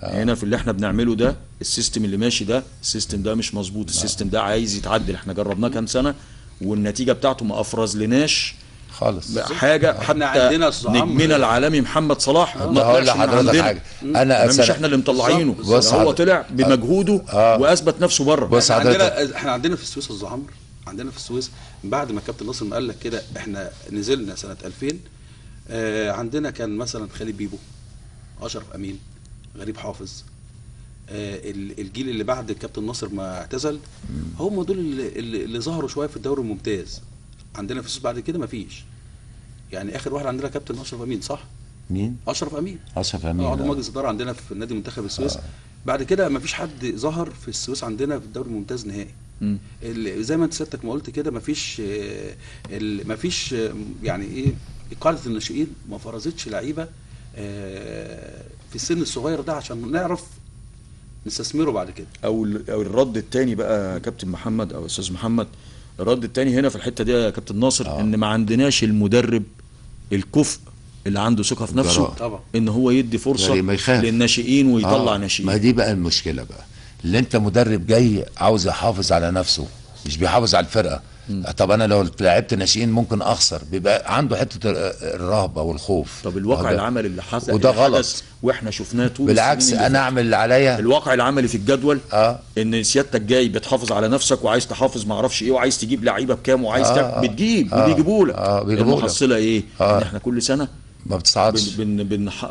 هنا في اللي احنا بنعمله ده، السيستم اللي ماشي ده، السيستم ده مش مظبوط. السيستم ده عايز يتعدل. احنا جربناه كام سنه والنتيجه بتاعته ما افرز لناش خالص حاجه. حتى نجمنا العالمي محمد صلاح ما طلعش من عندنا. انا مش احنا اللي مطلعينه، هو طلع بمجهوده واثبت نفسه بره. احنا عندنا في السويس يا عمرو، عندنا في السويس بعد ما الكابتن ناصر قال لك كده، احنا نزلنا سنه 2000. عندنا كان مثلا خالد بيبو، اشرف امين، غريب حافظ. الجيل اللي بعد الكابتن ناصر ما اعتزل هم دول اللي ظهروا شويه في الدوري الممتاز عندنا في السويس. بعد كده ما فيش. يعني اخر واحد عندنا كابتن اشرف امين، صح؟ مين؟ اشرف امين عضو مجلس اداره عندنا في نادي منتخب السويس. بعد كده ما فيش حد ظهر في السويس عندنا في الدوري الممتاز نهائي. زي ما انت سيادتك ما قلت كده، ما فيش يعني ايه، قاعده الناشئين ما فرزتش لعيبه في السن الصغير ده عشان نعرف نستثمره بعد كده. او الرد الثاني بقى يا كابتن محمد او استاذ محمد، الرد الثاني هنا في الحته دي يا كابتن ناصر، ان ما عندناش المدرب الكفء اللي عنده ثقه في نفسه طبعا ان هو يدي فرصه للناشئين ويطلع ناشئين. ما دي بقى المشكله بقى، اللي انت مدرب جاي عاوز يحافظ على نفسه، مش بيحافظ على الفرقه. طب انا لو لعبت ناشئين ممكن اخسر، بيبقى عنده حته الرهبه والخوف. طب الواقع العملي اللي حصل وده غلط، واحنا شفناه طول بالعكس انا اعمل اللي عليا. الواقع العملي في الجدول ان سيادتك جاي بتحافظ على نفسك وعايز تحافظ ما اعرفش ايه، وعايز تجيب لعيبه بكام، وعايز بتجيب وبيجيبوا لك. المحصله ايه؟ ان احنا كل سنه ما بتصعدش،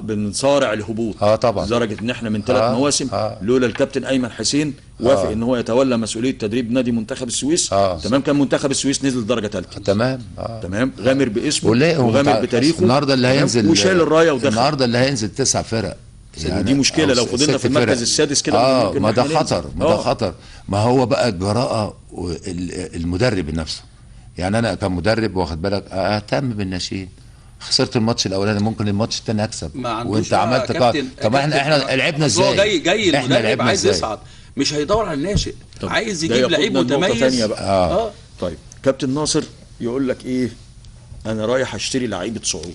بنصارع الهبوط. طبعا، لدرجه ان احنا من 3 مواسم لولا الكابتن ايمن حسين وافق ان هو يتولى مسؤوليه تدريب نادي منتخب السويس. تمام، كان منتخب السويس نزل درجه ثالثه. تمام غامر باسمه وغامر بتاريخه. النهارده اللي هينزل وشال الرايه ودخل. النهارده اللي هينزل 9 فرق يعني دي مشكله لو فضلنا في المركز السادس كده. ما ده خطر، ده خطر. ما هو بقى الجراءه المدرب نفسه. يعني انا كمدرب واخد بالك اهتم بالناشئين. خسرت الماتش الاولاني، ممكن الماتش الثاني اكسب وانت عملت طب احنا لعبنا ازاي؟ هو جاي المدرب عايز يصعد، مش هيدور على الناشئ، عايز يجيب لعيب متميز. طيب كابتن ناصر يقول لك ايه؟ انا رايح اشتري لعيبه صعود.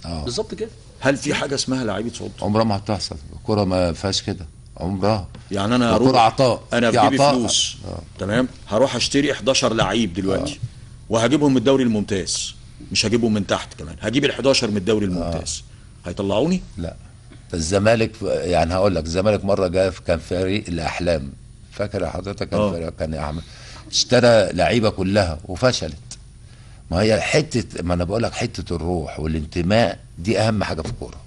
بالظبط كده. هل في حاجه اسمها لعيبه صعود؟ عمرها ما هتحصل، الكوره ما فيهاش كده عمرها. يعني انا هروح عطاء، انا في جيبي فلوس. تمام، هروح اشتري 11 لعيب دلوقتي وهجيبهم من الدوري الممتاز، مش هجيبهم من تحت كمان، هجيب ال11 من الدوري الممتاز. هيطلعوني؟ لا. الزمالك يعني هقول لك، الزمالك مره جاء كان فريق الاحلام، فاكر حضرتك؟ كان فريق كان احمد اشترى لعيبه كلها وفشلت. ما هي حته، ما انا بقول لك حته الروح والانتماء دي اهم حاجه في الكوره.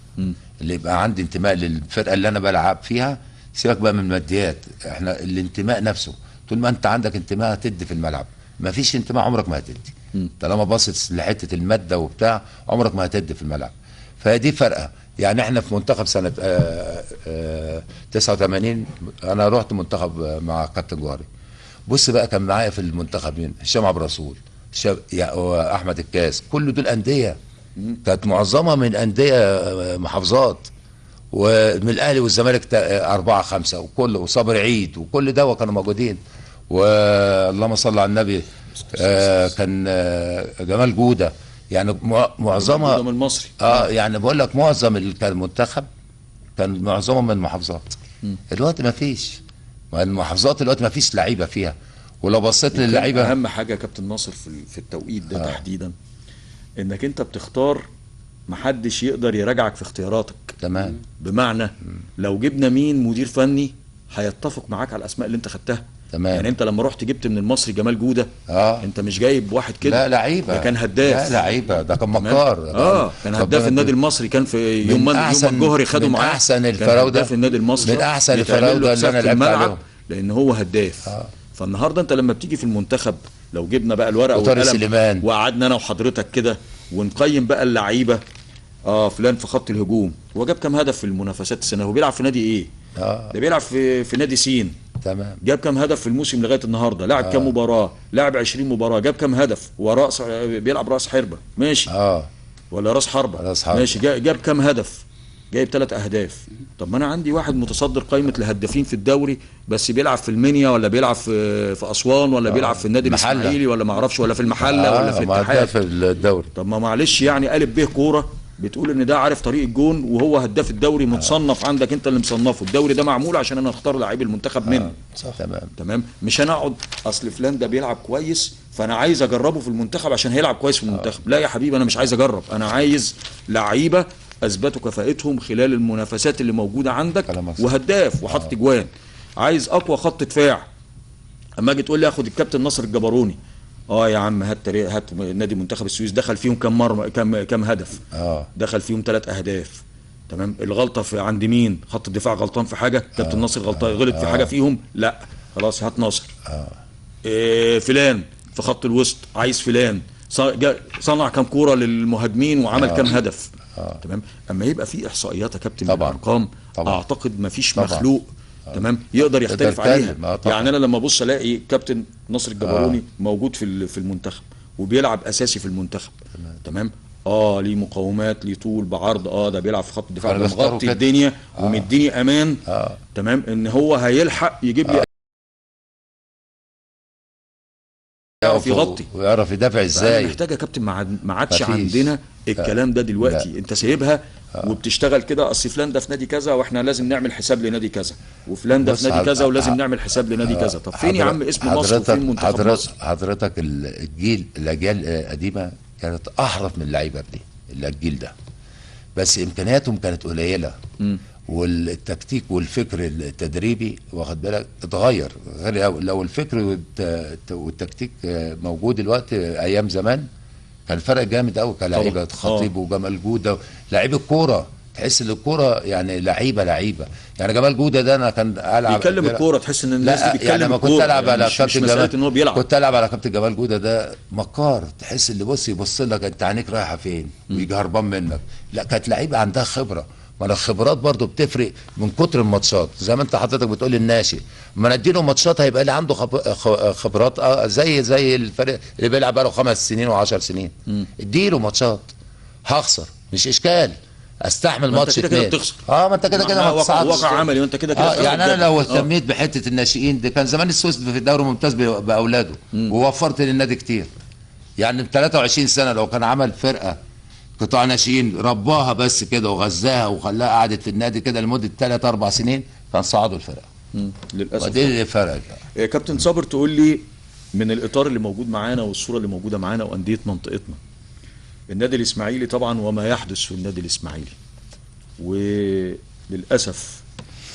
اللي يبقى عندي انتماء للفرقه اللي انا بلعب فيها، سيبك بقى من الماديات، احنا الانتماء نفسه. طول ما انت عندك انتماء هتدي في الملعب، ما فيش انتماء عمرك ما هتدي. طالما باصص لحته الماده وبتاع عمرك ما هتدي في الملعب. فدي فرقه. يعني احنا في منتخب سنه 89 انا رحت منتخب مع كابتن جوهري. بص بقى كان معايا في المنتخب مين؟ هشام عبد الرسول، احمد الكاس، كل دول انديه كانت معظمها من انديه محافظات، ومن الاهلي والزمالك 4 5 وكل وصابر عيد وكل ده كانوا موجودين. واللهم صل على النبي كان جمال جوده. يعني معظمها من المصري. يعني بقول لك معظم المنتخب كان معظمها من المحافظات. دلوقتي ما فيش، المحافظات دلوقتي ما فيش لعيبه فيها. ولو بصيت للعيبه، اهم حاجه يا كابتن ناصر في التوقيت ده تحديدا، انك انت بتختار محدش يقدر يراجعك في اختياراتك. تمام. بمعنى لو جبنا مين مدير فني هيتفق معاك على الاسماء اللي انت خدتها. تمام. يعني انت لما رحت جبت من المصري جمال جوده، انت مش جايب واحد كده، لا لعيبه، ده كان هداف. لا لعيبه، ده كان مكار. كان هداف النادي المصري، كان في يوم الجوهري خدوا معاه، من احسن الفراوده في النادي المصري، من احسن الفراوده اللي انا لعبت عليهم، لان هو هداف. فالنهارده انت لما بتيجي في المنتخب، لو جبنا بقى الورقه والقلم وقعدنا انا وحضرتك كده ونقيم بقى اللعيبه، فلان في خط الهجوم هو جاب كام هدف في المنافسات السنه؟ هو بيلعب في نادي ايه؟ ده بيلعب في نادي سين. تمام. جاب كام هدف في الموسم لغايه النهارده؟ لعب كام مباراه؟ لعب 20 مباراه، جاب كام هدف؟ ورأس بيلعب راس حربه، ماشي. ولا راس حربه، ماشي. جاب كام هدف؟ جايب 3 أهداف. طب ما انا عندي واحد متصدر قائمه الهدافين في الدوري، بس بيلعب في المنيا ولا بيلعب في اسوان ولا بيلعب في النادي الاسماعيلي ولا ما اعرفش، ولا في المحله ولا في الاتحاد في الدوري. طب ما معلش، يعني قالب به كوره بتقول ان ده عارف طريق الجون وهو هداف الدوري متصنف عندك، انت اللي مصنفه. الدوري ده معمول عشان انا اختار لعيب المنتخب منه. صح. تمام. مش انا اقعد اصل فلان ده بيلعب كويس فانا عايز اجربه في المنتخب عشان هيلعب كويس في المنتخب. لا يا حبيبي، انا مش عايز اجرب، انا عايز لعيبه اثبتوا كفاءتهم خلال المنافسات اللي موجوده عندك، وهداف وحط جوان. عايز اقوى خط دفاع. اما اجي تقول لي اخد الكابتن ناصر الجبروني، يا عم هات نادي منتخب السويس دخل فيهم كم هدف؟ دخل فيهم 3 أهداف. تمام. الغلطه في عند مين؟ خط الدفاع غلطان في حاجه؟ كابتن ناصر غلط في حاجه فيهم؟ لا، خلاص هات ناصر. فلان في خط الوسط، عايز فلان صنع كم كوره للمهاجمين وعمل كم هدف. تمام. اما يبقى في احصائيات يا كابتن بالارقام، اعتقد ما فيش مخلوق تمام يقدر يختلف عليها. يعني انا لما ابص الاقي كابتن ناصر الجبروني موجود في المنتخب وبيلعب اساسي في المنتخب. تمام. ليه مقاومات، ليه طول بعرض، ده بيلعب في خط الدفاع، مغطي الدنيا ومديني امان. تمام، ان هو هيلحق يجيب لي يعرف يغطي ويعرف يدافع ازاي. محتاج يا كابتن ما عادش عندنا الكلام ده دلوقتي. لا. انت سايبها وبتشتغل كده، اصل فلان ده في نادي كذا واحنا لازم نعمل حساب لنادي كذا، وفلان ده في نادي كذا ولازم نعمل حساب لنادي كذا. طب فين يا عم اسم مصر وفين منتخب مصر؟ حضرتك الاجيال القديمه كانت احرف من اللعيبه دي، الجيل ده، بس امكانياتهم كانت قليله. والتكتيك والفكر التدريبي واخد بالك اتغير. غير لو الفكر والتكتيك موجود دلوقتي، ايام زمان كان فرق جامد قوي كلاعيبه. خطيب وجمال جوده لعيب الكوره، تحس ان الكوره يعني لعيبه يعني جمال جوده ده انا كان العب بيتكلم الكوره، تحس ان الناس دي بتتكلم يعني الكوره. كنت العب على كابتن جمال، كنت العب على كابتن جمال جوده ده مكار، تحس اللي يبص لك انت عينيك رايحه فين ويجي هربان منك. لا كانت لعيبه عندها خبره. ما الخبرات برضو بتفرق من كتر الماتشات، زي ما انت حضرتك بتقول الناشئ ما نديله ماتشات هيبقى اللي عنده خبرات زي الفريق اللي بيلعب بقاله 5 سنين و10 سنين. اديله ماتشات، هخسر مش اشكال، استحمل ماتش 2. ما انت كده ما تصعدش. واقع عملي وانت كده يعني انا لو اهتميت بحته الناشئين دي كان زمان السويس في الدوري الممتاز باولاده، ووفرت للنادي كتير. يعني 23 سنه لو كان عمل فرقه قطاع ناشئين رباها بس كده وغذاها وخلاها قعدت في النادي كده لمده 3-4 سنين كان صعدوا الفرقه. للاسف ودي اللي فرق. كابتن صابر، تقول لي من الاطار اللي موجود معانا والصوره اللي موجوده معانا وانديه منطقتنا، النادي الاسماعيلي طبعا وما يحدث في النادي الاسماعيلي، وللاسف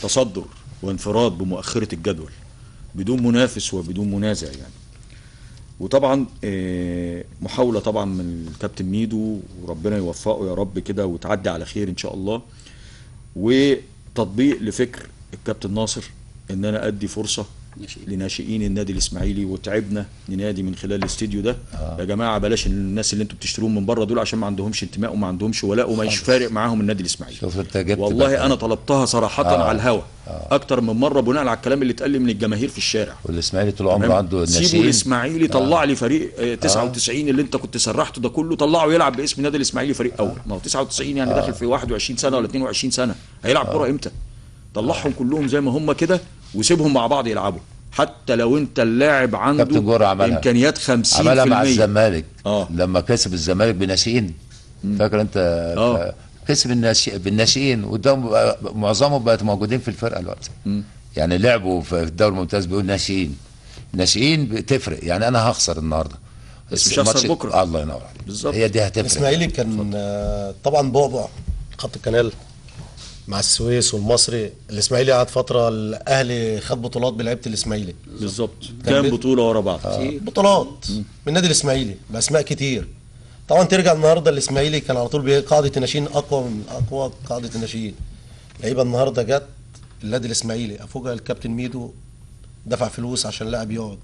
تصدر وانفراد بمؤخره الجدول بدون منافس وبدون منازع يعني. وطبعا محاولة طبعا من الكابتن ميدو، وربنا يوفقه يا رب كده وتعدي على خير ان شاء الله، وتطبيق لفكر الكابتن ناصر ان انا ادي فرصة لناشئين النادي الاسماعيلي. وتعبنا ننادي من خلال الاستديو ده يا جماعه بلاش الناس اللي انتوا بتشتروهم من بره دول عشان ما عندهمش انتماء وما عندهمش ولاء ومش فارق معاهم النادي الاسماعيلي. شوف انت جبت والله انا طلبتها صراحه على الهوا اكتر من مره بناء على الكلام اللي اتقال لي من الجماهير في الشارع. والاسماعيلي طول عمره عنده ناشئين. سيبوا الاسماعيلي طلع لي فريق 99 اللي انت كنت سرحته ده كله، طلعه يلعب باسم النادي الاسماعيلي فريق اول. ما هو 99 يعني داخل في 21 سنه ولا 22 سنه، هيلعب كره امتى؟ طلعهم كلهم زي ما هم كده وسيبهم مع بعض يلعبوا، حتى لو انت اللاعب عنده امكانيات 50%. عملها مع الزمالك لما كسب الزمالك بناشئين. فاكر انت كسب بالناشئين وقدام معظمهم بقت موجودين في الفرقه دلوقتي. يعني لعبوا في الدوري الممتاز بيقول ناشئين بتفرق. يعني انا هخسر النهارده بس مش هخسر بكره. الله ينور عليك بالظبط. هي دي هتفرق. الاسماعيلي كان طبعا بعبع خط الكنال مع السويس والمصري. الاسماعيلي قعد فتره الاهلي خد بطولات بلعيبه الاسماعيلي بالظبط، كام بطوله ورا بعض. بطولات من النادي الاسماعيلي باسماء كتير. طبعا ترجع النهارده الاسماعيلي كان على طول قاعده الناشئين اقوى من اقوى قاعده الناشئين. لعيبه النهارده جت النادي الاسماعيلي افوجئ الكابتن ميدو دفع فلوس عشان لاعب يقعد.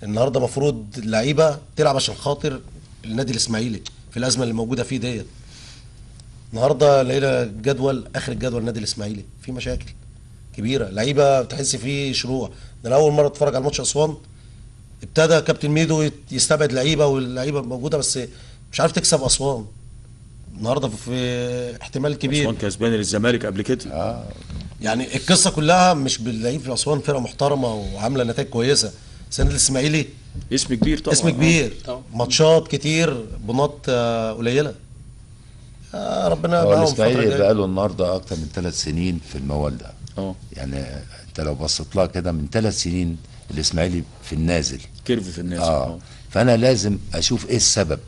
النهارده المفروض اللعيبه تلعب عشان خاطر النادي الاسماعيلي في الازمه اللي موجوده فيه ديت. النهارده لقينا جدول اخر الجدول النادي الاسماعيلي في مشاكل كبيره، لعيبه بتحس فيه شروع. ده انا اول مره اتفرج على ماتش اسوان ابتدى كابتن ميدو يستبعد لعيبه واللعيبه موجوده بس مش عارف تكسب اسوان. النهارده في احتمال كبير اسوان كسبان للزمالك قبل كده. يعني القصه كلها مش باللعيب في اسوان، فرقه محترمه وعامله نتائج كويسه. السنه الاسماعيلي اسم كبير طبعا، اسم كبير ماتشات كتير بنات قليله. ربنا معاهم. الاسماعيلي بقى له النهارده اكتر من 3 سنين في الموال ده. يعني انت لو بصيت لها كده من 3 سنين الاسماعيلي في النازل، كيرف في النازل. فانا لازم اشوف ايه السبب،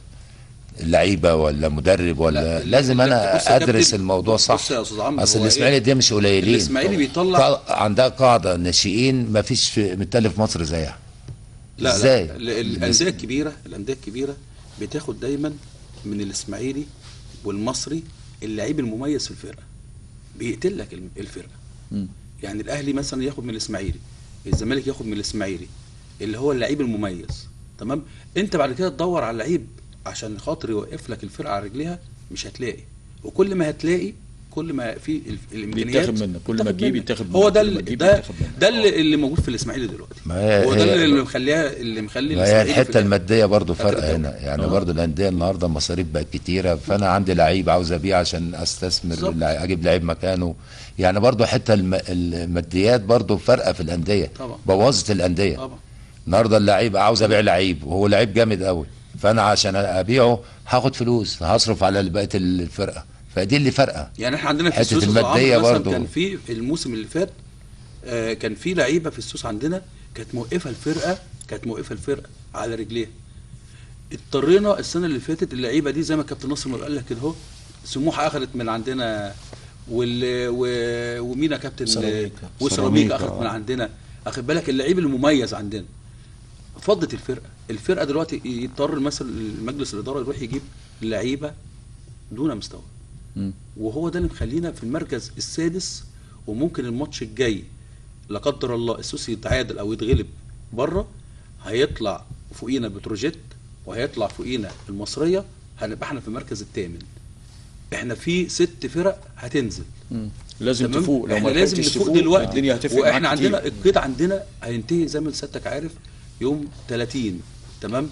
اللعيبه ولا مدرب ولا لازم انا ادرس الموضوع صح. اصل الاسماعيلي دي مش قليلين. الاسماعيلي بيطلع عندها قاعده ناشئين ما فيش متالف في مصر زيها. لا ازاي؟ الانديه الكبيره بتاخد دايما من الاسماعيلي والمصري اللعيب المميز في الفرقه، بيقتل لك الفرقه. يعني الاهلي مثلا ياخد من الاسماعيلي، الزمالك ياخد من الاسماعيلي اللي هو اللعيب المميز. تمام، انت بعد كده تدور على لعيب عشان خاطر يوقف لك الفرقه على رجليها، مش هتلاقي. وكل ما هتلاقي كل ما في الامكانيات بيتاخد منك، كل ما تجيب يتاخد منك. هو ده اللي موجود في الاسماعيلي دلوقتي. هو ده اللي مخلي ما هي الحته الماديه برضو فرق هنا. يعني برضو الانديه النهارده المصاريف بقت كتيره، فانا عندي لعيب عاوز ابيع عشان استثمر اجيب لعيب مكانه. يعني برضو حته الماديات برضو فارقه في الانديه، بوظت الانديه. النهارده اللعيب عاوز ابيع لعيب وهو لعيب جامد قوي، فانا عشان ابيعه هاخد فلوس، هصرف على بقيه الفرقه، فدي اللي فارقه. يعني احنا عندنا في حته السويس الماديه برضه كان في الموسم اللي فات كان في لعيبه في السويس عندنا كانت موقفه الفرقه على رجليها. اضطرينا السنه اللي فاتت اللعيبه دي زي ما كابتن ناصر قال لك كده اهو، سموحه اخذت من عندنا ومينا كابتن وسيراميكا اخذت من عندنا، اخد بالك اللعيب المميز عندنا فضت الفرقه دلوقتي يضطر مثلا مجلس الاداره يروح يجيب لعيبه دون مستوى، وهو ده اللي مخلينا في المركز السادس. وممكن الماتش الجاي لا قدر الله السوسي يتعادل او يتغلب بره، هيطلع فوقينا بتروجيت وهيطلع فوقينا المصريه، هنبقى احنا في المركز الثامن. احنا في 6 فرق هتنزل، لازم تفوق. لو احنا ما لازم نفوق دلوقتي، الدنيا هتفرق. واحنا عندنا القيد عندنا هينتهي زي ما سيادتك عارف يوم 30 تمام،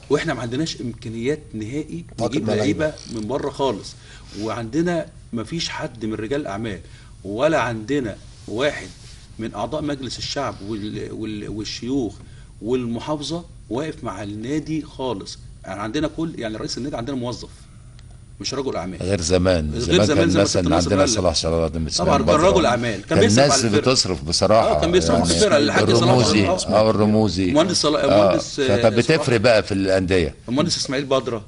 واحنا ما عندناش امكانيات نهائي نجيب لعيبه من بره خالص، وعندنا ما فيش حد من رجال الاعمال ولا عندنا واحد من اعضاء مجلس الشعب والشيوخ والمحافظه واقف مع النادي خالص. يعني عندنا يعني رئيس النادي عندنا موظف مش رجل اعمال، غير زمان كان مثلا عندنا صلاح شرارة طبعا كان رجل اعمال، كان الناس بتصرف بصراحه، كان بيصرف في الفرقه الحاج صلاح الرموزي مهندس مهندس فبتفرق بقى في الانديه. المهندس اسماعيل بدره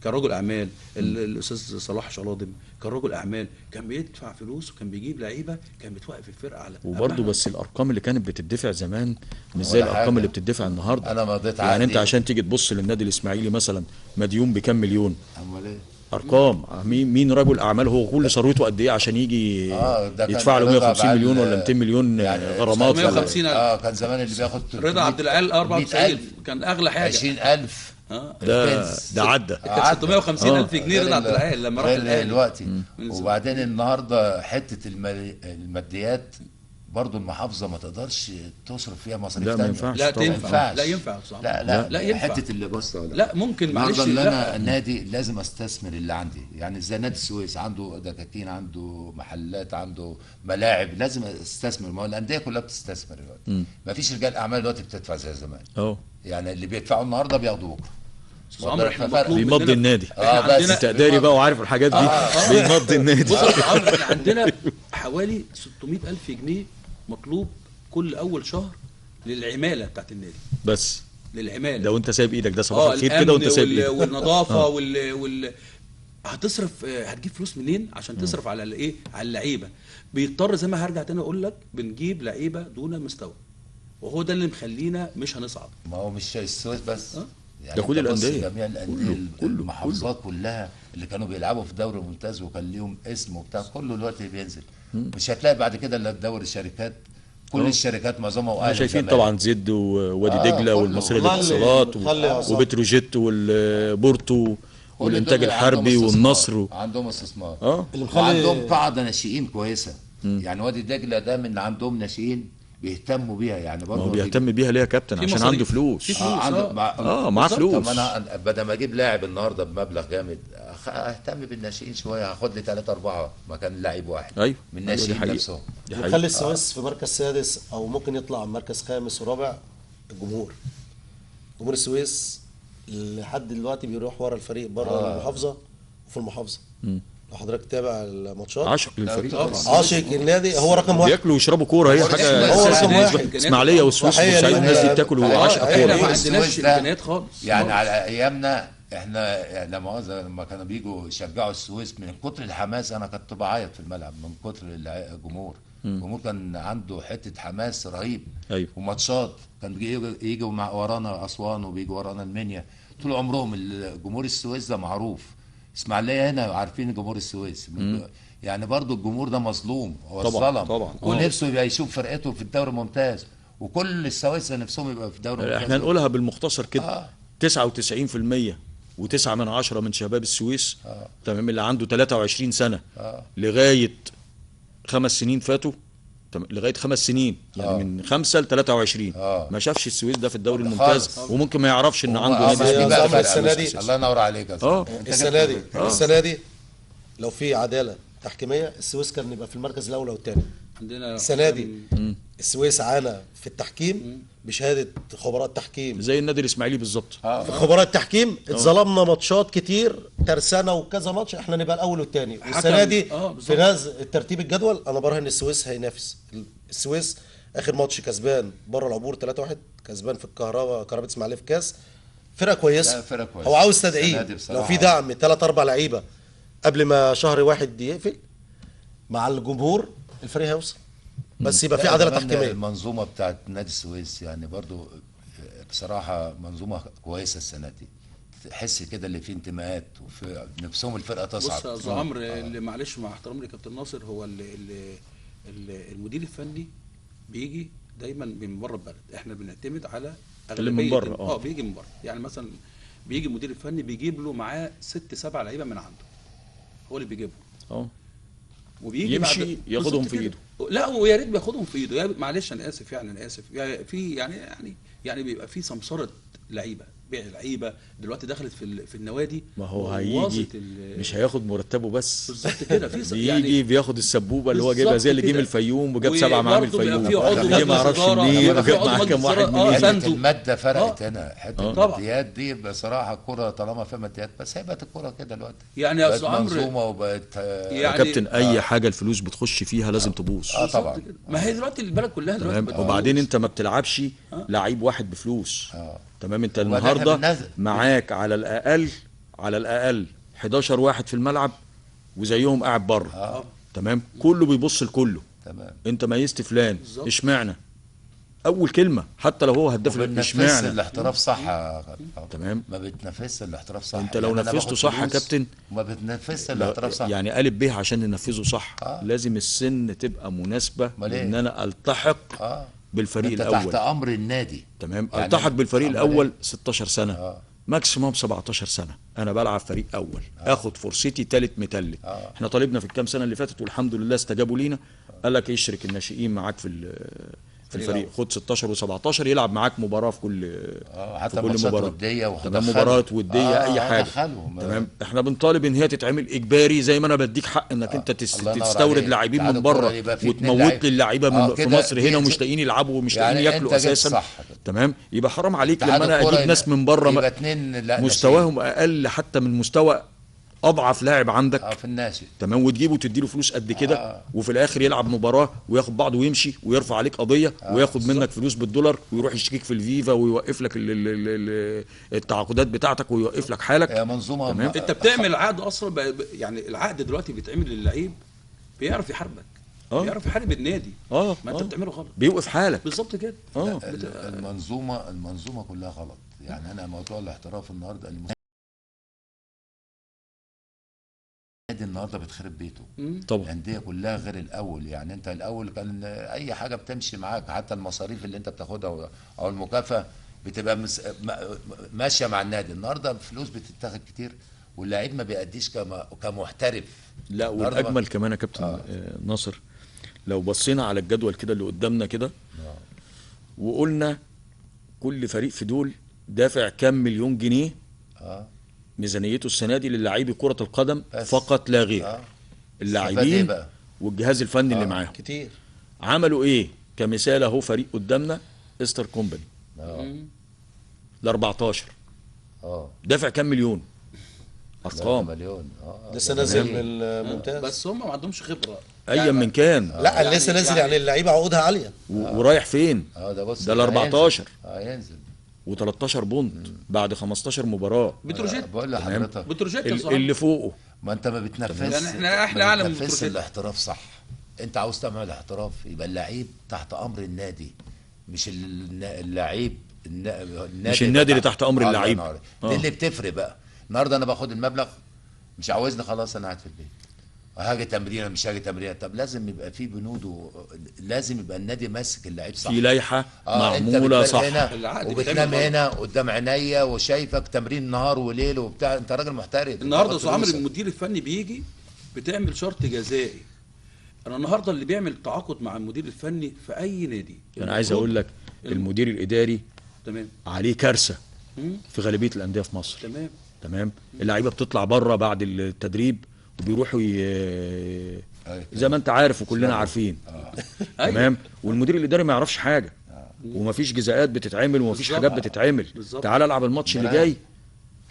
كان رجل اعمال، الاستاذ صلاح شلاضم كان رجل اعمال، كان بيدفع فلوس وكان بيجيب لعيبه كان بتوقف الفرقه على وبرضه بس الارقام اللي كانت بتدفع زمان مش زي الارقام اللي بتدفع النهارده. انا مضيت يعني انت عشان تيجي تبص للنادي الاسماعيلي مثلا مديون بكام مليون؟ امال ايه ارقام مين رجل اعمال هو كل ثروته قد ايه عشان يجي يدفع له 150 مليون ولا 200 مليون يعني غرامات 150,000 كان زمان اللي بياخد رضا عبد العال 94 كان اغلى حاجه 20,000 ده عدى 650,000 جنيه رضا عبد العال لما راح الاهلي دلوقتي. وبعدين النهارده حته الماديات برضو المحافظه ما تقدرش تصرف فيها مصاريف ثانيه. لا تنفع، لا ينفع صح، لا ينفع. حته اللي بص لا ممكن معلش، انا النادي لازم استثمر اللي عندي، يعني زي نادي السويس عنده دكاكين، عنده محلات، عنده ملاعب، لازم استثمر. ما هو الانديه كلها بتستثمر دلوقتي، ما فيش رجال اعمال دلوقتي بتدفع زي زمان. يعني اللي بيدفعوا النهارده بياخدوا بكره. احنا بيمضي النادي بس انت اداري بقى وعارف الحاجات دي. بيمضي النادي. بص يا عمرو احنا عندنا حوالي 600,000 جنيه مطلوب كل اول شهر للعماله بتاعت النادي، بس للعماله. لو انت سايب ايدك ده صباح الخير كده وانت سايب ايدك. والنظافه هتصرف، هتجيب فلوس منين عشان تصرف على الايه، على اللعيبه؟ بيضطر زي ما هرجع تاني اقول لك بنجيب لعيبه دون مستوى، وهو ده اللي مخلينا مش هنصعد. ما هو مش السويس بس يعني ده كل الانديه، جميع الانديه المحافظات كلها اللي كانوا بيلعبوا في الدوري الممتاز وكان ليهم اسم وبتاع، كله دلوقتي بينزل. مش هتلاقي بعد كده الا الدوري الشركات، كل الشركات معظمها واهلي. شايفين طبعا زد ووادي دجله والمصريه للاتصالات وبتروجيت والبورتو والانتاج الحربي والنصر عندهم استثمار وعندهم قاعده ناشئين كويسه. يعني وادي دجله ده من عندهم ناشئين بيهتموا بيها، يعني برضه هو بيهتم بيها ليه يا كابتن؟ عشان عنده فلوس. معاه فلوس. طب انا بدل ما اجيب لاعب النهارده بمبلغ جامد اهتم بالناشئين شويه، هاخد لي 3 4 مكان لاعب واحد. ايوه من الناشئين نفسهم. يخلي السويس في مركز سادس او ممكن يطلع مركز خامس ورابع. جمهور السويس لحد دلوقتي بيروح ورا الفريق بره المحافظه وفي المحافظه. لو حضرتك تتابع الماتشات عاشق للفريق، عاشق النادي، هو رقم واحد. بياكلوا ويشربوا كوره، هي حاجه هو رقم واحد. اسماعيليه والسويس والبورسعيد الناس دي بتاكل وعاشق كوره. ما عندناش امكانيات خالص. يعني على ايامنا احنا لما كانوا بيجوا يشجعوا السويس من كتر الحماس انا كنت بعيط في الملعب من كتر الجمهور. الجمهور كان عنده حته حماس رهيب. ايوه. وماتشات كان يجوا مع ورانا اسوان وبيجوا ورانا المنيا طول عمرهم. الجمهور السويس ده معروف. اسماعيليه هنا عارفين جمهور السويس. يعني برضو الجمهور ده مظلوم، هو اتظلم طبعا. ونفسه يبقى يشوف فرقته في الدوري الممتاز، وكل السويسه نفسهم يبقى في الدوري الممتاز. احنا نقولها بالمختصر كده 99% و9 من 10 من شباب السويس تمام اللي عنده 23 سنه لغايه 5 سنين فاتوا، لغايه 5 سنين يعني من 5 ل 23 ما شافش السويس ده في الدوري الممتاز، وممكن ما يعرفش ان عنده نادي السنه دي. الله ينور عليك السنه دي لو في عداله تحكيميه السويس كان يبقى في المركز الاول او الثاني. عندنا السنه دي السويس عانى في التحكيم بشهاده خبراء التحكيم زي النادي الاسماعيلي بالظبط. في خبراء التحكيم اتظلمنا ماتشات كتير، ترسانه وكذا ماتش احنا نبقى الاول والثاني، والسنه دي في نزل ترتيب الجدول انا براهن ان السويس هينافس. السويس اخر ماتش كسبان بره العبور 3-1، كسبان في كهرباء اسماعيليه في كاس، فرقه كويسه. هو عاوز تدعيم، لو في دعم 3-4 لعيبه قبل ما شهر واحد يقفل مع الجمهور الفريق هيوصل، بس يبقى في عداله تحكيميه. المنظومه بتاعت نادي السويس يعني برضو بصراحه منظومه كويسه السنه دي، تحس كده اللي فيه انتماءات وفي نفسهم الفرقه تصعد. بص يا استاذ عمرو، اللي معلش مع احترامي لكابتن ناصر، هو المدير الفني بيجي دايما من بره البلد، احنا بنعتمد على اللي من بره. بيجي من بره، يعني مثلا بيجي المدير الفني بيجيب له معاه 6-7 لعيبه من عنده، هو اللي بيجيبهم وبيجي يمشي ياخدهم في ايده. لا ويا ريت بياخدهم في ايده، معلش انا اسف يعني في يعني بيبقى في سمسره لعيبه، بيع لعيبه دلوقتي دخلت في النوادي. ما هو هيجي مش هياخد مرتبه بس، بالظبط كده، في بيجي يعني بياخد السبوبه اللي هو جايبها زي اللي جه من الفيوم وجاب 7 معاه من الفيوم، اللي ما اعرفش منين وجاب معاه كام واحد منين. الماده فرقت هنا، حته الماديات دي بصراحه الكوره طالما فيها ماديات، بس هي بقت الكوره كده دلوقتي يعني يا استاذ عمرو منظومه وبقت يا كابتن اي حاجه الفلوس بتخش فيها لازم تبوظ. طبعا ما هي دلوقتي البلد كلها دلوقتي وبعدين انت ما بتلعبش لعيب واحد بفلوس. تمام، انت النهارده معاك على الاقل 11 واحد في الملعب وزيهم قاعد بره. تمام، كله بيبص لكله. تمام، انت ميزت فلان اشمعنى؟ اول كلمه حتى لو هو هداف اشمعنى؟ الاحتراف صح. تمام، ما بتنافسش الاحتراف صح. انت لو يعني نفذته صح يا كابتن ما بتنافسش الاحتراف صح، يعني قالب به عشان ننفذه صح. لازم السن تبقى مناسبه ان انا التحق بالفريق انت الاول تحت امر النادي. تمام، يعني التحق بالفريق الاول 16 سنه ماكسيموم 17 سنه انا بلعب فريق اول، اخد فرصتي تالت متلت. احنا طالبنا في الكام سنه اللي فاتت والحمد لله استجابوا لينا، قال لك اشرك الناشئين معاك في الفريق، خد 16 و17 يلعب معاك مباراه في كل مباراه وديه مباراه وديه اي حاجه. تمام، احنا بنطالب ان هي تتعمل اجباري، زي ما انا بديك حق انك انت تستورد لاعبين من بره وتموت لي اللعيبه في مصر هنا ومش لاقيين يلعبوا ومش لاقيين ياكلوا اساسا. تمام، يبقى حرام عليك لما انا اجيب ناس من بره مستواهم اقل حتى من مستوى اضعف لاعب عندك في الناشئ. تمام، وتجيبه وتديله فلوس قد كده وفي الاخر يلعب مباراه وياخد بعضه ويمشي ويرفع عليك قضيه وياخد منك فلوس بالدولار ويروح يشتكيك في الفيفا ويوقف لك التعاقدات بتاعتك ويوقف لك حالك. يا منظومه تمام، انت بتعمل عقد اصلا يعني العقد دلوقتي بيتعمل للعيب بيعرف يحاربك، بيعرف يحارب النادي. ما انت بتعمله غلط، بيوقف حالك بالظبط كده. المنظومه كلها غلط. يعني انا موضوع الاحتراف النهارده النهارده بتخرب بيته. طبعا الانديه كلها غير الاول. يعني انت الاول كان اي حاجه بتمشي معاك، حتى المصاريف اللي انت بتاخدها او المكافاه بتبقى ماشيه مع النادي. النهارده فلوس بتتاخد كتير واللاعب ما بيأديش كمحترف. لا والاجمل كمان يا كابتن ناصر، لو بصينا على الجدول كده اللي قدامنا كده وقلنا كل فريق في دول دافع كام مليون جنيه ميزانيته السنه دي للاعبي كره القدم فقط لا غير. اللاعبين والجهاز الفني اللي معاهم كتير عملوا ايه؟ كمثال اهو فريق قدامنا استر كومباني ل 14 دافع كام مليون؟ ارقام مليون. لسه نازل من الممتاز، بس هم ما عندهمش خبره ايا من كان. لا لسه نازل، يعني اللعيبه عقودها عاليه ورايح فين؟ ده ال 14 هينزل و13 بونت بعد 15 مباراه. بتروجيت بقول لحضرتك بتروجيت اللي فوقه. ما انت ما بتنفذش، يعني احنا اعلم بتنفذش الاحتراف صح. انت عاوز تعمل احتراف يبقى اللعيب تحت امر النادي، مش اللعيب مش النادي اللي تحت امر اللعيب. دي اللي بتفرق بقى. النهارده انا باخد المبلغ مش عاوزني خلاص انا قاعد في البيت هاجي تمرين مش هاجي تمرين. طب لازم يبقى في بنود لازم يبقى النادي ماسك اللعيب صح، في لائحه معموله صح هنا وبتنام هنا قدام عينيا وشايفك تمرين نهار وليل وبتاع. انت راجل محترف. النهارده يا استاذ عمرو المدير الفني بيجي بتعمل شرط جزائي. انا النهارده اللي بيعمل تعاقد مع المدير الفني في اي نادي، انا عايز اقول لك المدير الاداري تمام عليه كارثه في غالبيه الانديه في مصر. تمام اللعيبه بتطلع بره بعد التدريب وبيروحوا زي ما انت عارف وكلنا عارفين. تمام. والمدير الاداري ما يعرفش حاجه، ومفيش جزاءات بتتعمل ومفيش حاجات بتتعمل. تعال العب الماتش اللي جاي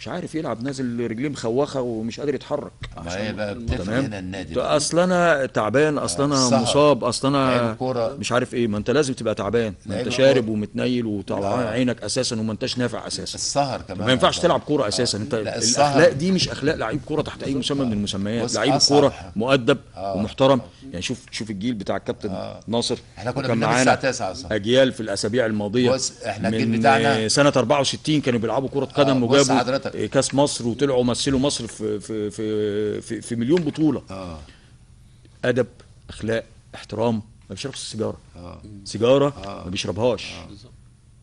مش عارف يلعب، نازل رجليه مخوخه ومش قادر يتحرك. ما هي بقى بتفرق هنا النادي، اصل انا تعبان، اصل انا مصاب، اصل انا مش عارف ايه. ما انت لازم تبقى تعبان، ما انت شارب ومتنيل وطلعان عينك اساسا وما انتش نافع اساسا. السهر كمان ما ينفعش تلعب كوره اساسا. انت الاخلاق دي مش اخلاق لعيب كوره تحت اي مسمى من المسميات. لعيب الكوره مؤدب ومحترم. يعني شوف الجيل بتاع الكابتن ناصر، احنا كنا بننام الساعه 9 اجيال في الاسابيع الماضيه. احنا الجيل من بتاعنا سنه 64 كانوا بيلعبوا كره قدم وجابوا كاس مصر وطلعوا مثلوا مصر في مليون بطوله. ادب، اخلاق، احترام. ما بيشربش السيجاره. سيجاره ما بيشربهاش.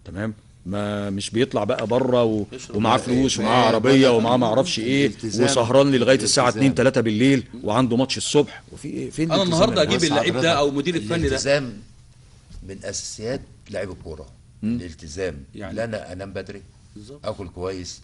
تمام. ما مش بيطلع بقى بره ومعاه فلوس ومعاه عربيه ومعاه ما اعرفش ايه وسهران لي لغايه الساعه 2 3 بالليل وعنده ماتش الصبح. وفي ايه؟ فين انا النهارده اجيب اللعيب ده او المدير الفني ده؟ الالتزام من اساسيات لعيب الكوره. الالتزام يعني انا انام بدري، اكل كويس.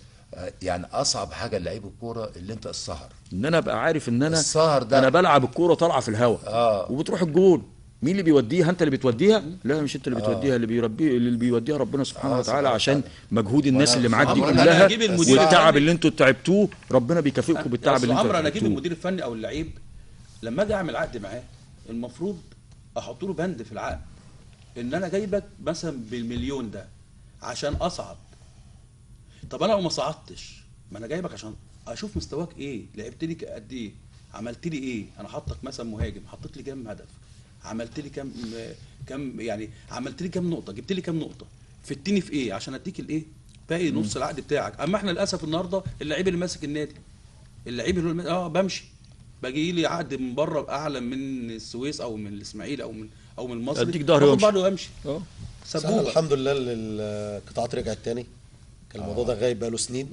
يعني اصعب حاجه لعيب الكوره اللي انت السهر، ان انا ابقى عارف ان انا السهر ده انا بلعب الكوره طالعه في الهواء وبتروح الجول. مين اللي بيوديها؟ انت اللي بتوديها؟ لا مش انت اللي بتوديها، اللي بيوديها ربنا سبحانه وتعالى، عشان مجهود الناس اللي معاك دي كلها والتعب اللي انتوا تعبتوه ربنا بيكافئكم بالتعب اللي انتوا تعبتوه. انا اجيب المدير الفني او اللعيب لما اجي اعمل عقد معاه المفروض احط له بند في العقد ان انا جايبك مثلا بالمليون ده عشان اصعد. طب انا لو ما صعدتش، ما انا جايبك عشان اشوف مستواك ايه، لعبت لي قد ايه، عملت لي ايه. انا حاطك مثلا مهاجم، حطيت لي كام هدف، عملت لي كام يعني عملت لي كام نقطه، جبت لي كام نقطه، فدتني في ايه عشان اديك الايه باقي نص العقد بتاعك. اما احنا للاسف النهارده اللعيب اللي ماسك النادي، اللعيب اللي بمشي باجي لي عقد من بره اعلى من السويس او من الاسماعيلي او من المصري، اديك ظهري وامشي. سبوبه. الحمد لله القطاعات رجعت تاني. كان الموضوع ده غايب بقاله سنين.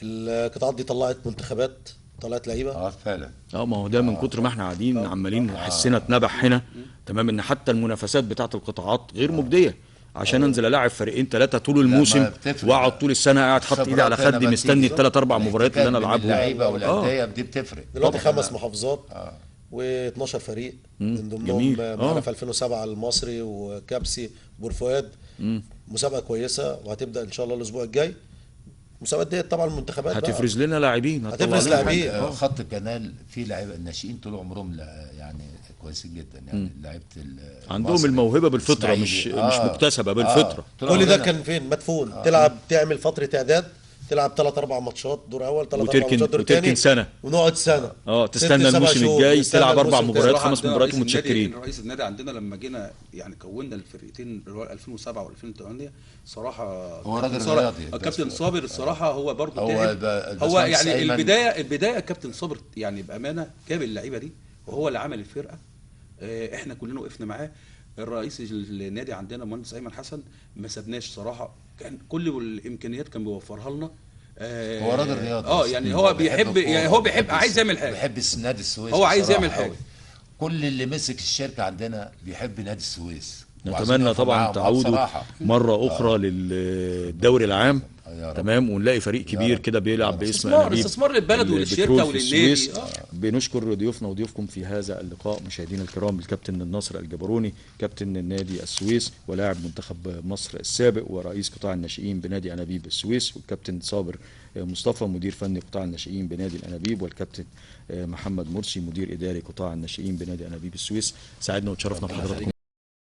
القطاعات دي طلعت منتخبات، طلعت لعيبه. فعلا. ما هو ده من كتر ما احنا قاعدين عمالين حسنا اتنبح هنا. تمام. ان حتى المنافسات بتاعه القطاعات غير مجديه. عشان انزل الاعب فريقين ثلاثه طول الموسم واقعد طول السنه قاعد حاطط ايدي على خدي مستني الثلاث اربع مباريات اللي انا العبهم. اللعيبه والانديه دي بتفرق. دلوقتي 5 محافظات و12 فريق من ضمنهم معانا في 2007 المصري وكابسي بورفؤاد. مسابقه كويسه وهتبدا ان شاء الله الاسبوع الجاي. المسابقات ديت طبعا المنتخبات هتفرز لنا لاعبين، هتفرز لاعبين. خط الكنال فيه لعيبه الناشئين طول عمرهم يعني كويسين جدا. يعني لعيبه عندهم الموهبه بالفطره، مش مكتسبه بالفطره. كل ده كان فين؟ مدفون. تلعب تعمل فتره اعداد، تلعب 3 4 ماتشات دور اول، 3 4 ماتشات دور ثاني، وتركن سنه ونقعد سنه. تستنى الموسم الجاي تلعب 4 مباريات 5 مباريات ومتشكرين. رئيس النادي عندنا لما جينا يعني كونا الفرقتين اللي هو 2007 و2008 صراحه هو راجل رياضي. الكابتن صابر الصراحه هو برضه هو يعني البدايه الكابتن صابر يعني بامانه جاب اللعيبه دي وهو اللي عمل الفرقه. احنا كلنا وقفنا معاه. الرئيس النادي عندنا المهندس ايمن حسن ما سابناش صراحه، كان كل الامكانيات كان بيوفرها لنا. هو راجل رياضي. يعني هو بيحب يعني هو بيحب عايز يعمل حاجه، بيحب نادي السويس. هو عايز يعمل حاجه. كل اللي مسك الشركه عندنا بيحب نادي السويس. نتمنى طبعا تعودوا مره اخرى للدوري العام. تمام. ونلاقي فريق كبير كده بيلعب باسم استثمار للبلد وللشركه وللنادي. بنشكر ضيوفنا وضيوفكم في هذا اللقاء مشاهدينا الكرام الكابتن الناصر الجبروني كابتن النادي السويس ولاعب منتخب مصر السابق ورئيس قطاع الناشئين بنادي انابيب السويس، والكابتن صابر مصطفى مدير فني قطاع الناشئين بنادي الانابيب، والكابتن محمد مرسي مدير اداري قطاع الناشئين بنادي انابيب السويس. سعدنا وتشرفنا بحضراتكم.